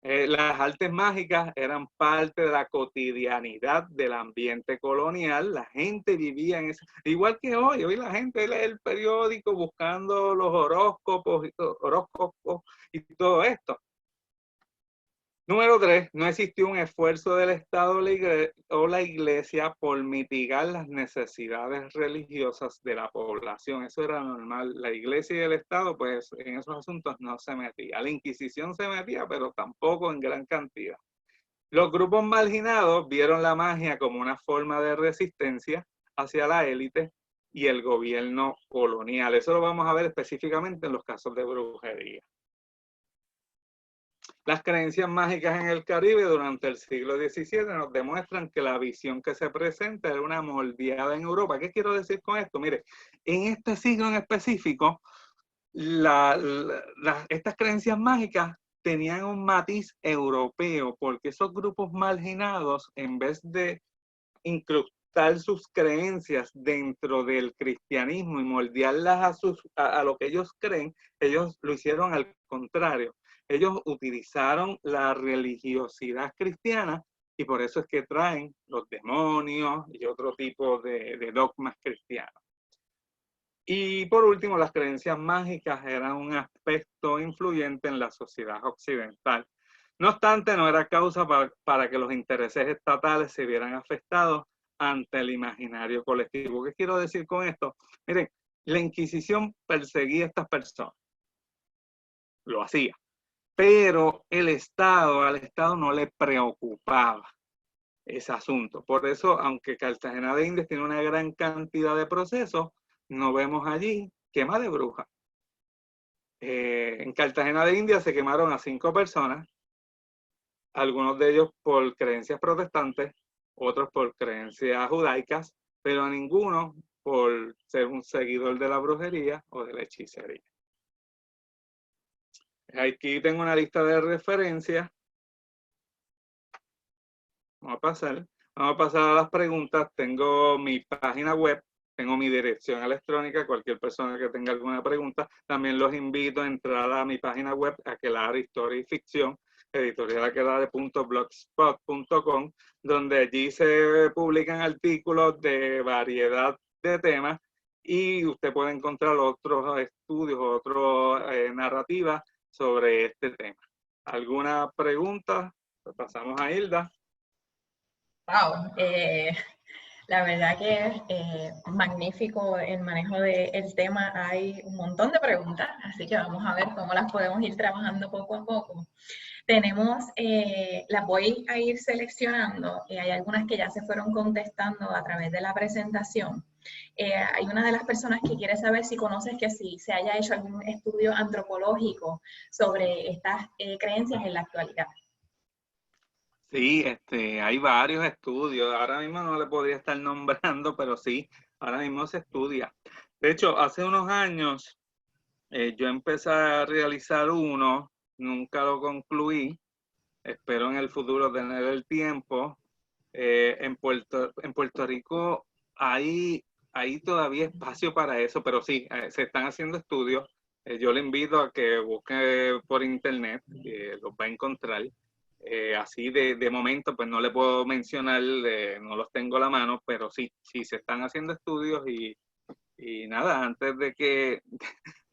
Las artes mágicas eran parte de la cotidianidad del ambiente colonial. La gente vivía en eso. Igual que hoy la gente lee el periódico buscando los horóscopos y todo esto. Número 3, no existió un esfuerzo del Estado o la Iglesia por mitigar las necesidades religiosas de la población. Eso era normal. La Iglesia y el Estado, pues, en esos asuntos no se metía. La Inquisición se metía, pero tampoco en gran cantidad. Los grupos marginados vieron la magia como una forma de resistencia hacia la élite y el gobierno colonial. Eso lo vamos a ver específicamente en los casos de brujería. Las creencias mágicas en el Caribe durante el siglo XVII nos demuestran que la visión que se presenta era una moldeada en Europa. ¿Qué quiero decir con esto? Mire, en este siglo en específico, estas creencias mágicas tenían un matiz europeo, porque esos grupos marginados, en vez de incrustar sus creencias dentro del cristianismo y moldearlas a lo que ellos creen, ellos lo hicieron al contrario. Ellos utilizaron la religiosidad cristiana y por eso es que traen los demonios y otro tipo de dogmas cristianos. Y por último, las creencias mágicas eran un aspecto influyente en la sociedad occidental. No obstante, no era causa para que los intereses estatales se vieran afectados ante el imaginario colectivo. ¿Qué quiero decir con esto? Miren, la Inquisición perseguía a estas personas. Lo hacía. Pero al Estado no le preocupaba ese asunto. Por eso, aunque Cartagena de Indias tiene una gran cantidad de procesos, no vemos allí quema de brujas. En Cartagena de Indias se quemaron a 5 personas, algunos de ellos por creencias protestantes, otros por creencias judaicas, pero ninguno por ser un seguidor de la brujería o de la hechicería. Aquí tengo una lista de referencias. Vamos a pasar a las preguntas. Tengo mi página web, tengo mi dirección electrónica. Cualquier persona que tenga alguna pregunta, también los invito a entrar a mi página web, Aquelarre Historia y Ficción, editorialaquelarre.blogspot.com, donde allí se publican artículos de variedad de temas y usted puede encontrar otros estudios, otras narrativas sobre este tema. ¿Alguna pregunta? Pues pasamos a Hilda. Wow, la verdad que es magnífico el manejo del tema. Hay un montón de preguntas, así que vamos a ver cómo las podemos ir trabajando poco a poco. Tenemos, las voy a ir seleccionando, hay algunas que ya se fueron contestando a través de la presentación. Hay una de las personas que quiere saber si conoces que si se haya hecho algún estudio antropológico sobre estas creencias en la actualidad. Sí, hay varios estudios. Ahora mismo no le podría estar nombrando, pero sí, ahora mismo se estudia. De hecho, hace unos años yo empecé a realizar uno, nunca lo concluí. Espero en el futuro tener el tiempo. En Puerto Rico hay todavía espacio para eso, pero sí, se están haciendo estudios. Yo le invito a que busque por internet, los va a encontrar. Así de momento, pues no le puedo mencionar, no los tengo a la mano, pero sí se están haciendo estudios y nada, antes de que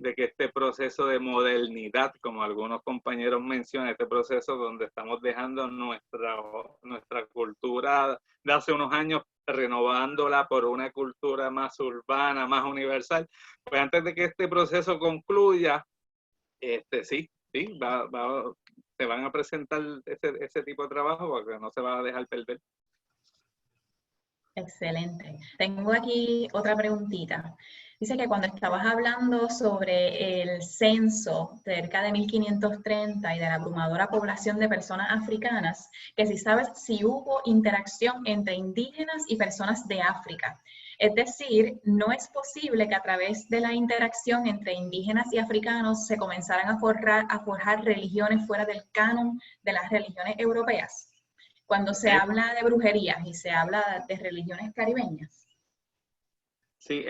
este proceso de modernidad, como algunos compañeros mencionan, este proceso donde estamos dejando nuestra cultura de hace unos años, renovándola por una cultura más urbana, más universal, pues antes de que este proceso concluya, sí, se van a presentar ese tipo de trabajo porque no se va a dejar perder. Excelente. Tengo aquí otra preguntita. Dice que cuando estabas hablando sobre el censo cerca de 1530 y de la abrumadora población de personas africanas, que si sabes si hubo interacción entre indígenas y personas de África. Es decir, no es posible que a través de la interacción entre indígenas y africanos se comenzaran a forjar religiones fuera del canon de las religiones europeas. Cuando se habla de brujerías y se habla de religiones caribeñas. Sí,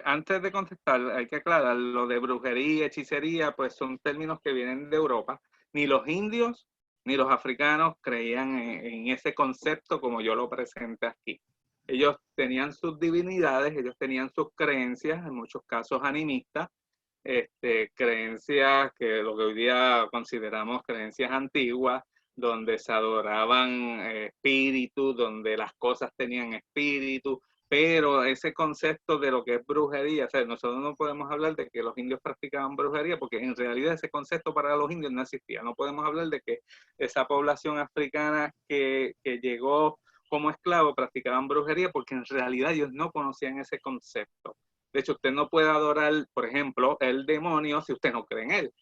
antes de contestar, hay que aclarar, lo de brujería, hechicería, pues son términos que vienen de Europa. Ni los indios ni los africanos creían en ese concepto como yo lo presenté aquí. Ellos tenían sus divinidades, ellos tenían sus creencias, en muchos casos animistas, creencias que lo que hoy día consideramos creencias antiguas, donde se adoraban espíritus, donde las cosas tenían espíritu, pero ese concepto de lo que es brujería, o sea, nosotros no podemos hablar de que los indios practicaban brujería, porque en realidad ese concepto para los indios no existía. No podemos hablar de que esa población africana que llegó como esclavo practicaban brujería, porque en realidad ellos no conocían ese concepto. De hecho, usted no puede adorar, por ejemplo, el demonio si usted no cree en él.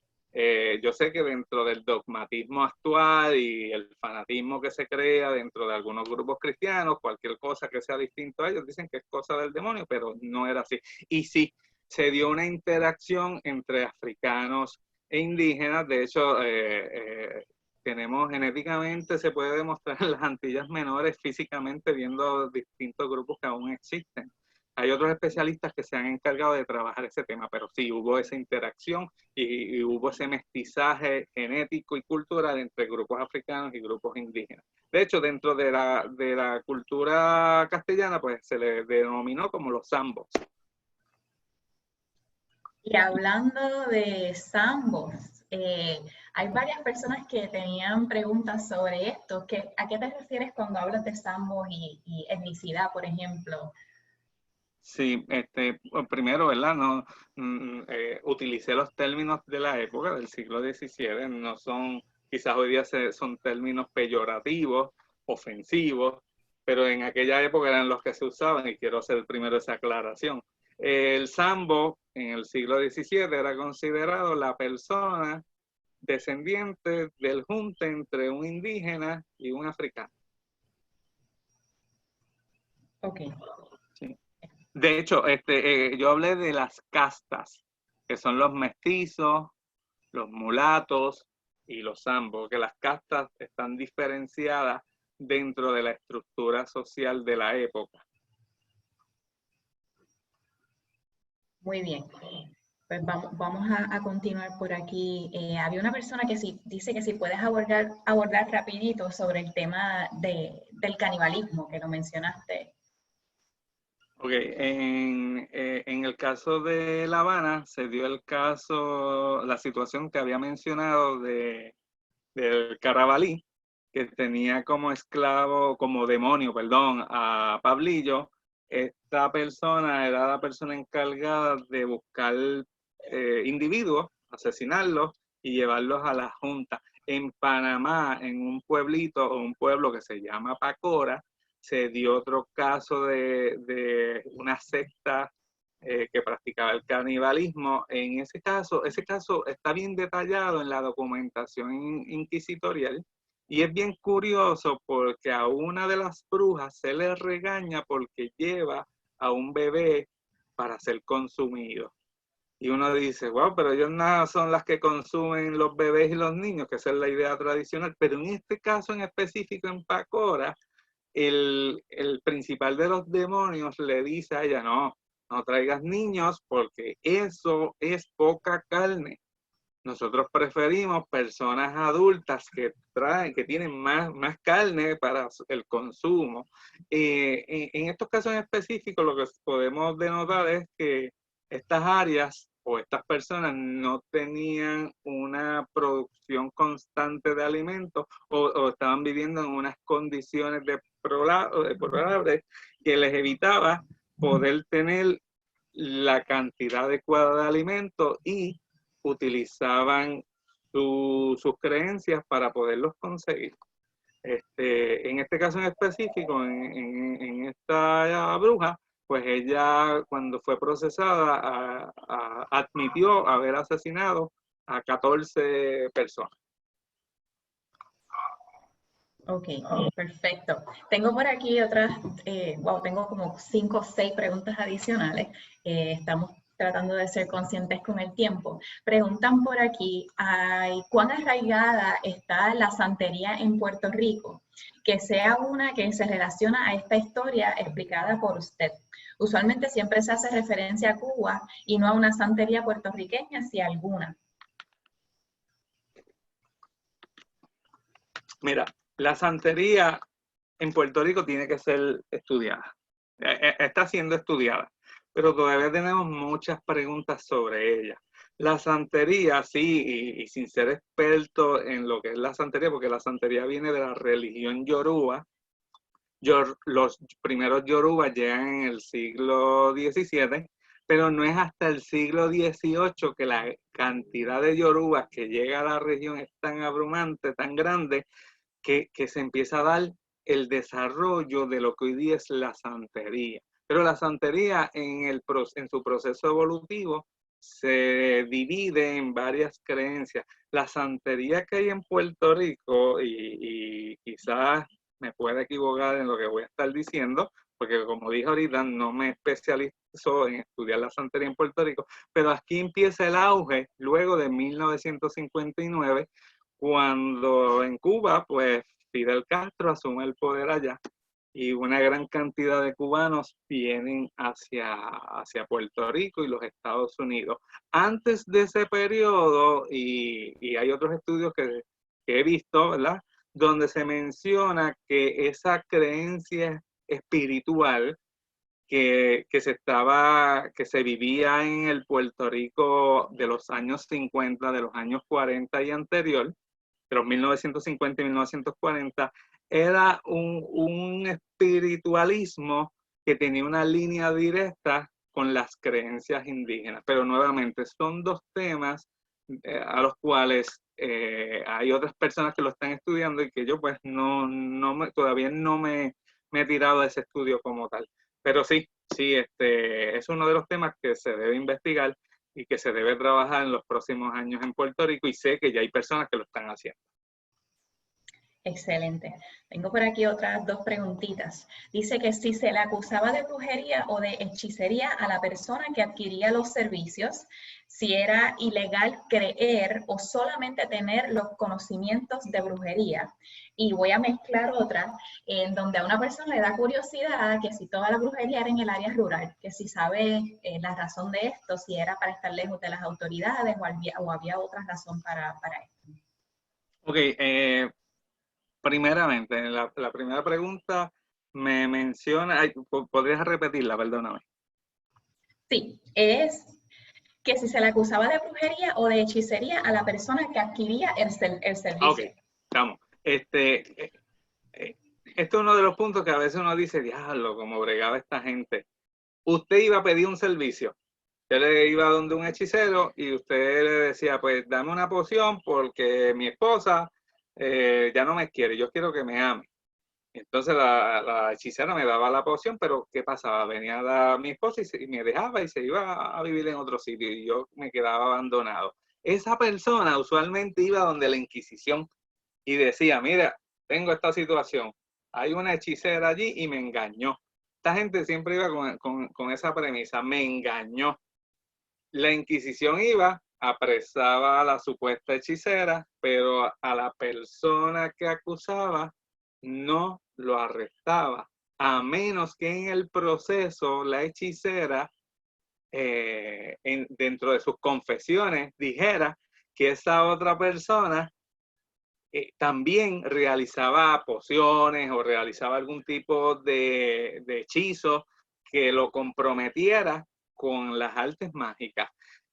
Yo sé que dentro del dogmatismo actual y el fanatismo que se crea dentro de algunos grupos cristianos, cualquier cosa que sea distinto a ellos dicen que es cosa del demonio, pero no era así. Y sí, se dio una interacción entre africanos e indígenas. De hecho, tenemos genéticamente, se puede demostrar en las Antillas Menores físicamente viendo distintos grupos que aún existen. Hay otros especialistas que se han encargado de trabajar ese tema, pero sí hubo esa interacción y hubo ese mestizaje genético y cultural entre grupos africanos y grupos indígenas. De hecho, dentro de la cultura castellana, pues se le denominó como los zambos. Y hablando de zambos, hay varias personas que tenían preguntas sobre esto. ¿A qué te refieres cuando hablas de zambos y etnicidad, por ejemplo? Sí, primero, ¿verdad? No, utilicé los términos de la época del siglo XVII, no son, quizás hoy día son términos peyorativos, ofensivos, pero en aquella época eran los que se usaban y quiero hacer primero esa aclaración. El sambo en el siglo XVII era considerado la persona descendiente del junte entre un indígena y un africano. Ok. Sí. De hecho, yo hablé de las castas, que son los mestizos, los mulatos y los zambos, que las castas están diferenciadas dentro de la estructura social de la época. Muy bien. Pues vamos a continuar por aquí. Había una persona que dice que si puedes abordar rapidito sobre el tema del canibalismo, que lo mencionaste. Ok, en el caso de La Habana se dio el caso, la situación que había mencionado del Carabalí, que tenía como esclavo, como demonio, perdón, a Pablillo. Esta persona era la persona encargada de buscar individuos, asesinarlos y llevarlos a la Junta. En Panamá, en un pueblito o un pueblo que se llama Pacora, se dio otro caso de una secta que practicaba el canibalismo. En ese caso está bien detallado en la documentación inquisitorial y es bien curioso porque a una de las brujas se le regaña porque lleva a un bebé para ser consumido. Y uno dice, wow, pero ellos nada son las que consumen los bebés y los niños, que esa es la idea tradicional. Pero en este caso en específico, en Pacora, el principal de los demonios le dice a ella, no traigas niños porque eso es poca carne. Nosotros preferimos personas adultas que tienen más carne para el consumo. En estos casos en específico, lo que podemos denotar es que estas áreas o estas personas no tenían una producción constante de alimentos o estaban viviendo en unas condiciones deplorables que les evitaba poder tener la cantidad adecuada de alimentos y utilizaban sus creencias para poderlos conseguir. En este caso en específico, en esta bruja, pues ella cuando fue procesada admitió haber asesinado a 14 personas. Ok, perfecto. Tengo por aquí otras, tengo como 5 o 6 preguntas adicionales. Estamos tratando de ser conscientes con el tiempo. Preguntan por aquí, ¿cuán arraigada está la santería en Puerto Rico? Que sea una que se relaciona a esta historia explicada por usted. Usualmente siempre se hace referencia a Cuba y no a una santería puertorriqueña, si alguna. Mira, la santería en Puerto Rico tiene que ser estudiada. Está siendo estudiada, pero todavía tenemos muchas preguntas sobre ella. La santería, sí, y sin ser experto en lo que es la santería, porque la santería viene de la religión yoruba. Los primeros yorubas llegan en el siglo XVII, pero no es hasta el siglo XVIII que la cantidad de yorubas que llega a la región es tan abrumante, tan grande, que se empieza a dar el desarrollo de lo que hoy día es la santería. Pero la santería en su proceso evolutivo se divide en varias creencias. La santería que hay en Puerto Rico, y quizás me pueda equivocar en lo que voy a estar diciendo, porque como dije ahorita, no me especializo en estudiar la santería en Puerto Rico, pero aquí empieza el auge luego de 1959, cuando en Cuba, pues Fidel Castro asume el poder allá y una gran cantidad de cubanos vienen hacia Puerto Rico y los Estados Unidos. Antes de ese periodo, y hay otros estudios que he visto, ¿verdad?, donde se menciona que esa creencia espiritual que se vivía en el Puerto Rico de los años 50, de los años 40 y anterior, de los 1950 y 1940, era un espiritualismo que tenía una línea directa con las creencias indígenas. Pero nuevamente, son dos temas a los cuales hay otras personas que lo están estudiando y que yo pues todavía no me he tirado a ese estudio como tal. Pero sí, es uno de los temas que se debe investigar y que se debe trabajar en los próximos años en Puerto Rico, y sé que ya hay personas que lo están haciendo. Excelente. Tengo por aquí otras 2 preguntitas. Dice que si se le acusaba de brujería o de hechicería a la persona que adquiría los servicios, si era ilegal creer o solamente tener los conocimientos de brujería. Y voy a mezclar otra, en donde a una persona le da curiosidad que si toda la brujería era en el área rural, que si sabe la razón de esto, si era para estar lejos de las autoridades o había otra razón para esto. Ok, primeramente, la primera pregunta, me menciona, ay, ¿podrías repetirla? Perdóname. Sí, es que si se le acusaba de brujería o de hechicería a la persona que adquiría el Ok, servicio. estamos. Esto es uno de los puntos que a veces uno dice, diablo, cómo bregaba esta gente. Usted iba a pedir un servicio. Usted le iba donde un hechicero y usted le decía, pues dame una poción porque mi esposa ya no me quiere, yo quiero que me ame. Entonces la hechicera me daba la poción, pero ¿qué pasaba? Venía mi esposa y me dejaba y se iba a vivir en otro sitio y yo me quedaba abandonado. Esa persona usualmente iba donde la Inquisición y decía, mira, tengo esta situación, hay una hechicera allí y me engañó. Esta gente siempre iba con esa premisa, me engañó. La Inquisición iba, apresaba a la supuesta hechicera, pero a la persona que acusaba no lo arrestaba, a menos que en el proceso la hechicera, dentro de sus confesiones, dijera que esa otra persona también realizaba pociones o realizaba algún tipo de hechizo que lo comprometiera con las artes mágicas.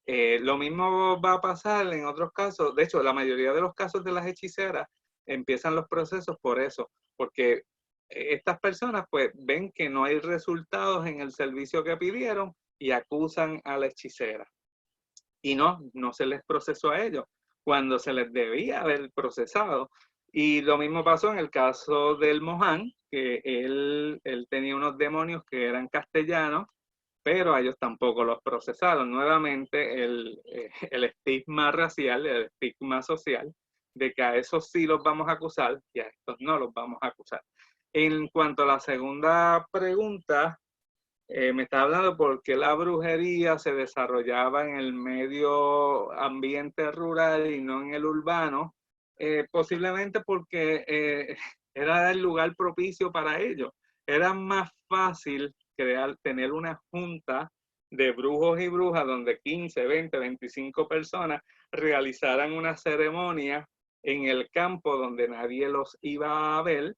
Lo mismo va a pasar en otros casos. De hecho, la mayoría de los casos de las hechiceras empiezan los procesos por eso, porque estas personas pues ven que no hay resultados en el servicio que pidieron y acusan a la hechicera. Y no se les procesó a ellos cuando se les debía haber procesado. Y lo mismo pasó en el caso del Mohan, que él tenía unos demonios que eran castellanos, pero a ellos tampoco los procesaron. Nuevamente, el estigma racial, el estigma social, de que a esos sí los vamos a acusar y a estos no los vamos a acusar. En cuanto a la segunda pregunta, me está hablando porque la brujería se desarrollaba en el medio ambiente rural y no en el urbano, posiblemente porque era el lugar propicio para ello. Era más fácil tener una junta de brujos y brujas donde 15, 20, 25 personas realizaran una ceremonia en el campo donde nadie los iba a ver,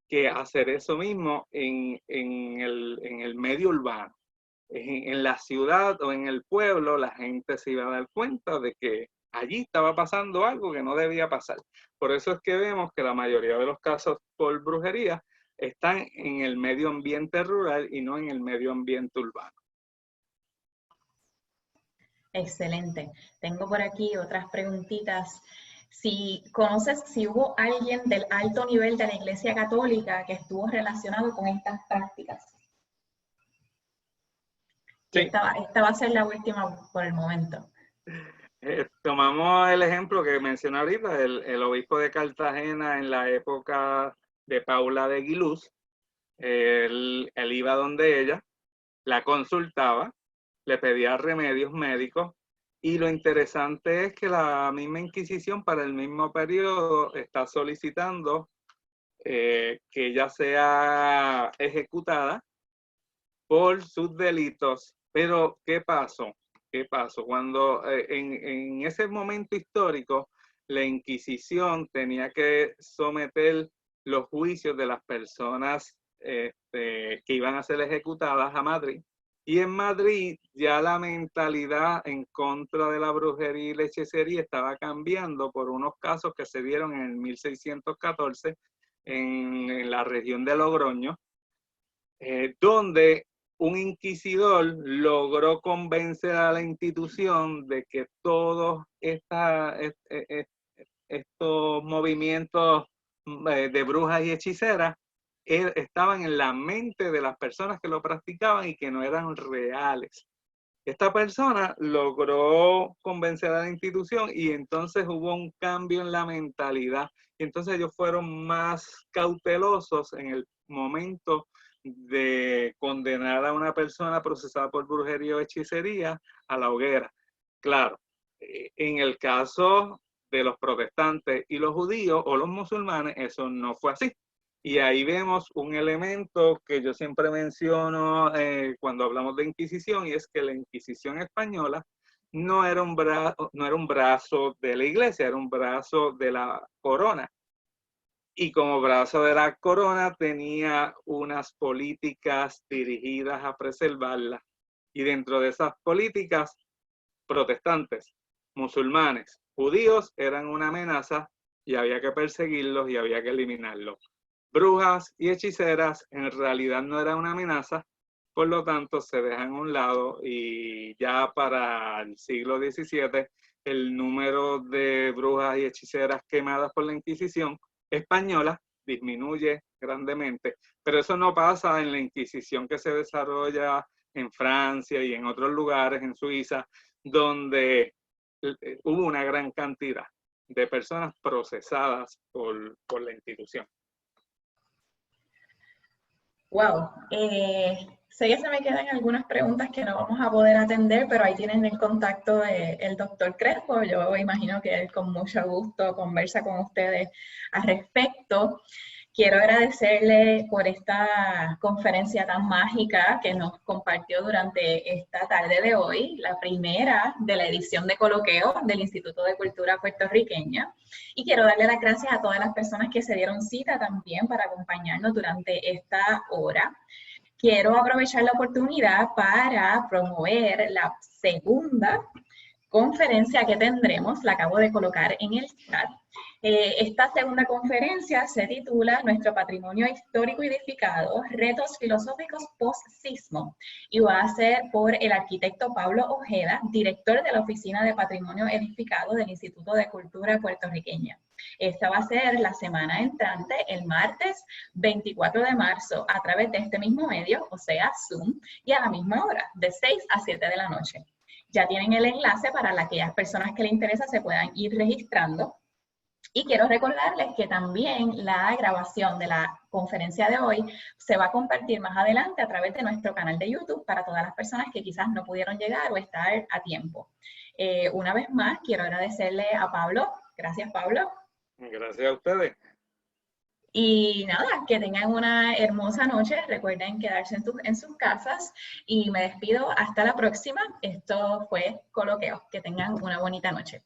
que hacer eso mismo en el medio urbano. En la ciudad o en el pueblo, la gente se iba a dar cuenta de que allí estaba pasando algo que no debía pasar. Por eso es que vemos que la mayoría de los casos por brujería están en el medio ambiente rural y no en el medio ambiente urbano. Excelente. Tengo por aquí otras preguntitas. Si conoces, si hubo alguien del alto nivel de la Iglesia Católica que estuvo relacionado con estas prácticas. Y Sí. esta va a ser la última por el momento. Tomamos el ejemplo que mencioné ahorita, el obispo de Cartagena en la época de Paula de Aguiluz. Él iba donde ella, la consultaba, le pedía remedios médicos y lo interesante es que la misma Inquisición para el mismo periodo está solicitando que ella sea ejecutada por sus delitos. Pero, ¿qué pasó? ¿Qué pasó? Cuando en ese momento histórico la Inquisición tenía que someter los juicios de las personas que iban a ser ejecutadas a Madrid. Y en Madrid ya la mentalidad en contra de la brujería y la hechicería estaba cambiando por unos casos que se dieron en el 1614 en la región de Logroño, donde un inquisidor logró convencer a la institución de que todos estos movimientos de brujas y hechiceras estaban en la mente de las personas que lo practicaban y que no eran reales. Esta persona logró convencer a la institución y entonces hubo un cambio en la mentalidad. Y entonces ellos fueron más cautelosos en el momento de condenar a una persona procesada por brujería o hechicería a la hoguera. Claro, en el caso de los protestantes y los judíos o los musulmanes, eso no fue así. Y ahí vemos un elemento que yo siempre menciono cuando hablamos de Inquisición, y es que la Inquisición española no era un brazo de la iglesia, era un brazo de la corona. y como brazo de la corona tenía unas políticas dirigidas a preservarla. Y dentro de esas políticas, protestantes, musulmanes, judíos eran una amenaza y había que perseguirlos y había que eliminarlos. Brujas y hechiceras en realidad no eran una amenaza, por lo tanto se dejan a un lado, y ya para el siglo XVII el número de brujas y hechiceras quemadas por la Inquisición española disminuye grandemente, pero eso no pasa en la Inquisición que se desarrolla en Francia y en otros lugares, en Suiza, donde hubo una gran cantidad de personas procesadas por la institución. Wow. Sé que se me quedan algunas preguntas que no vamos a poder atender, pero ahí tienen el contacto del doctor Crespo. Yo imagino que él con mucho gusto conversa con ustedes al respecto. Quiero agradecerle por esta conferencia tan mágica que nos compartió durante esta tarde de hoy, la primera de la edición de Coloqueo del Instituto de Cultura Puertorriqueña. Y quiero darle las gracias a todas las personas que se dieron cita también para acompañarnos durante esta hora. Quiero aprovechar la oportunidad para promover la segunda conferencia que tendremos, la acabo de colocar en el chat. Esta segunda conferencia se titula Nuestro Patrimonio Histórico Edificado, Retos Filosóficos Post-Sismo, y va a ser por el arquitecto Pablo Ojeda, director de la Oficina de Patrimonio Edificado del Instituto de Cultura Puertorriqueña. Esta va a ser la semana entrante, el martes 24 de marzo, a través de este mismo medio, o sea, Zoom, y a la misma hora, de 6 a 7 de la noche. Ya tienen el enlace para aquellas personas que les interesa se puedan ir registrando. Y quiero recordarles que también la grabación de la conferencia de hoy se va a compartir más adelante a través de nuestro canal de YouTube para todas las personas que quizás no pudieron llegar o estar a tiempo. Una vez más, quiero agradecerle a Pablo. Gracias, Pablo. Gracias a ustedes. Y nada, que tengan una hermosa noche. Recuerden quedarse en sus casas. Y me despido hasta la próxima. Esto fue Coloqueo. Que tengan una bonita noche.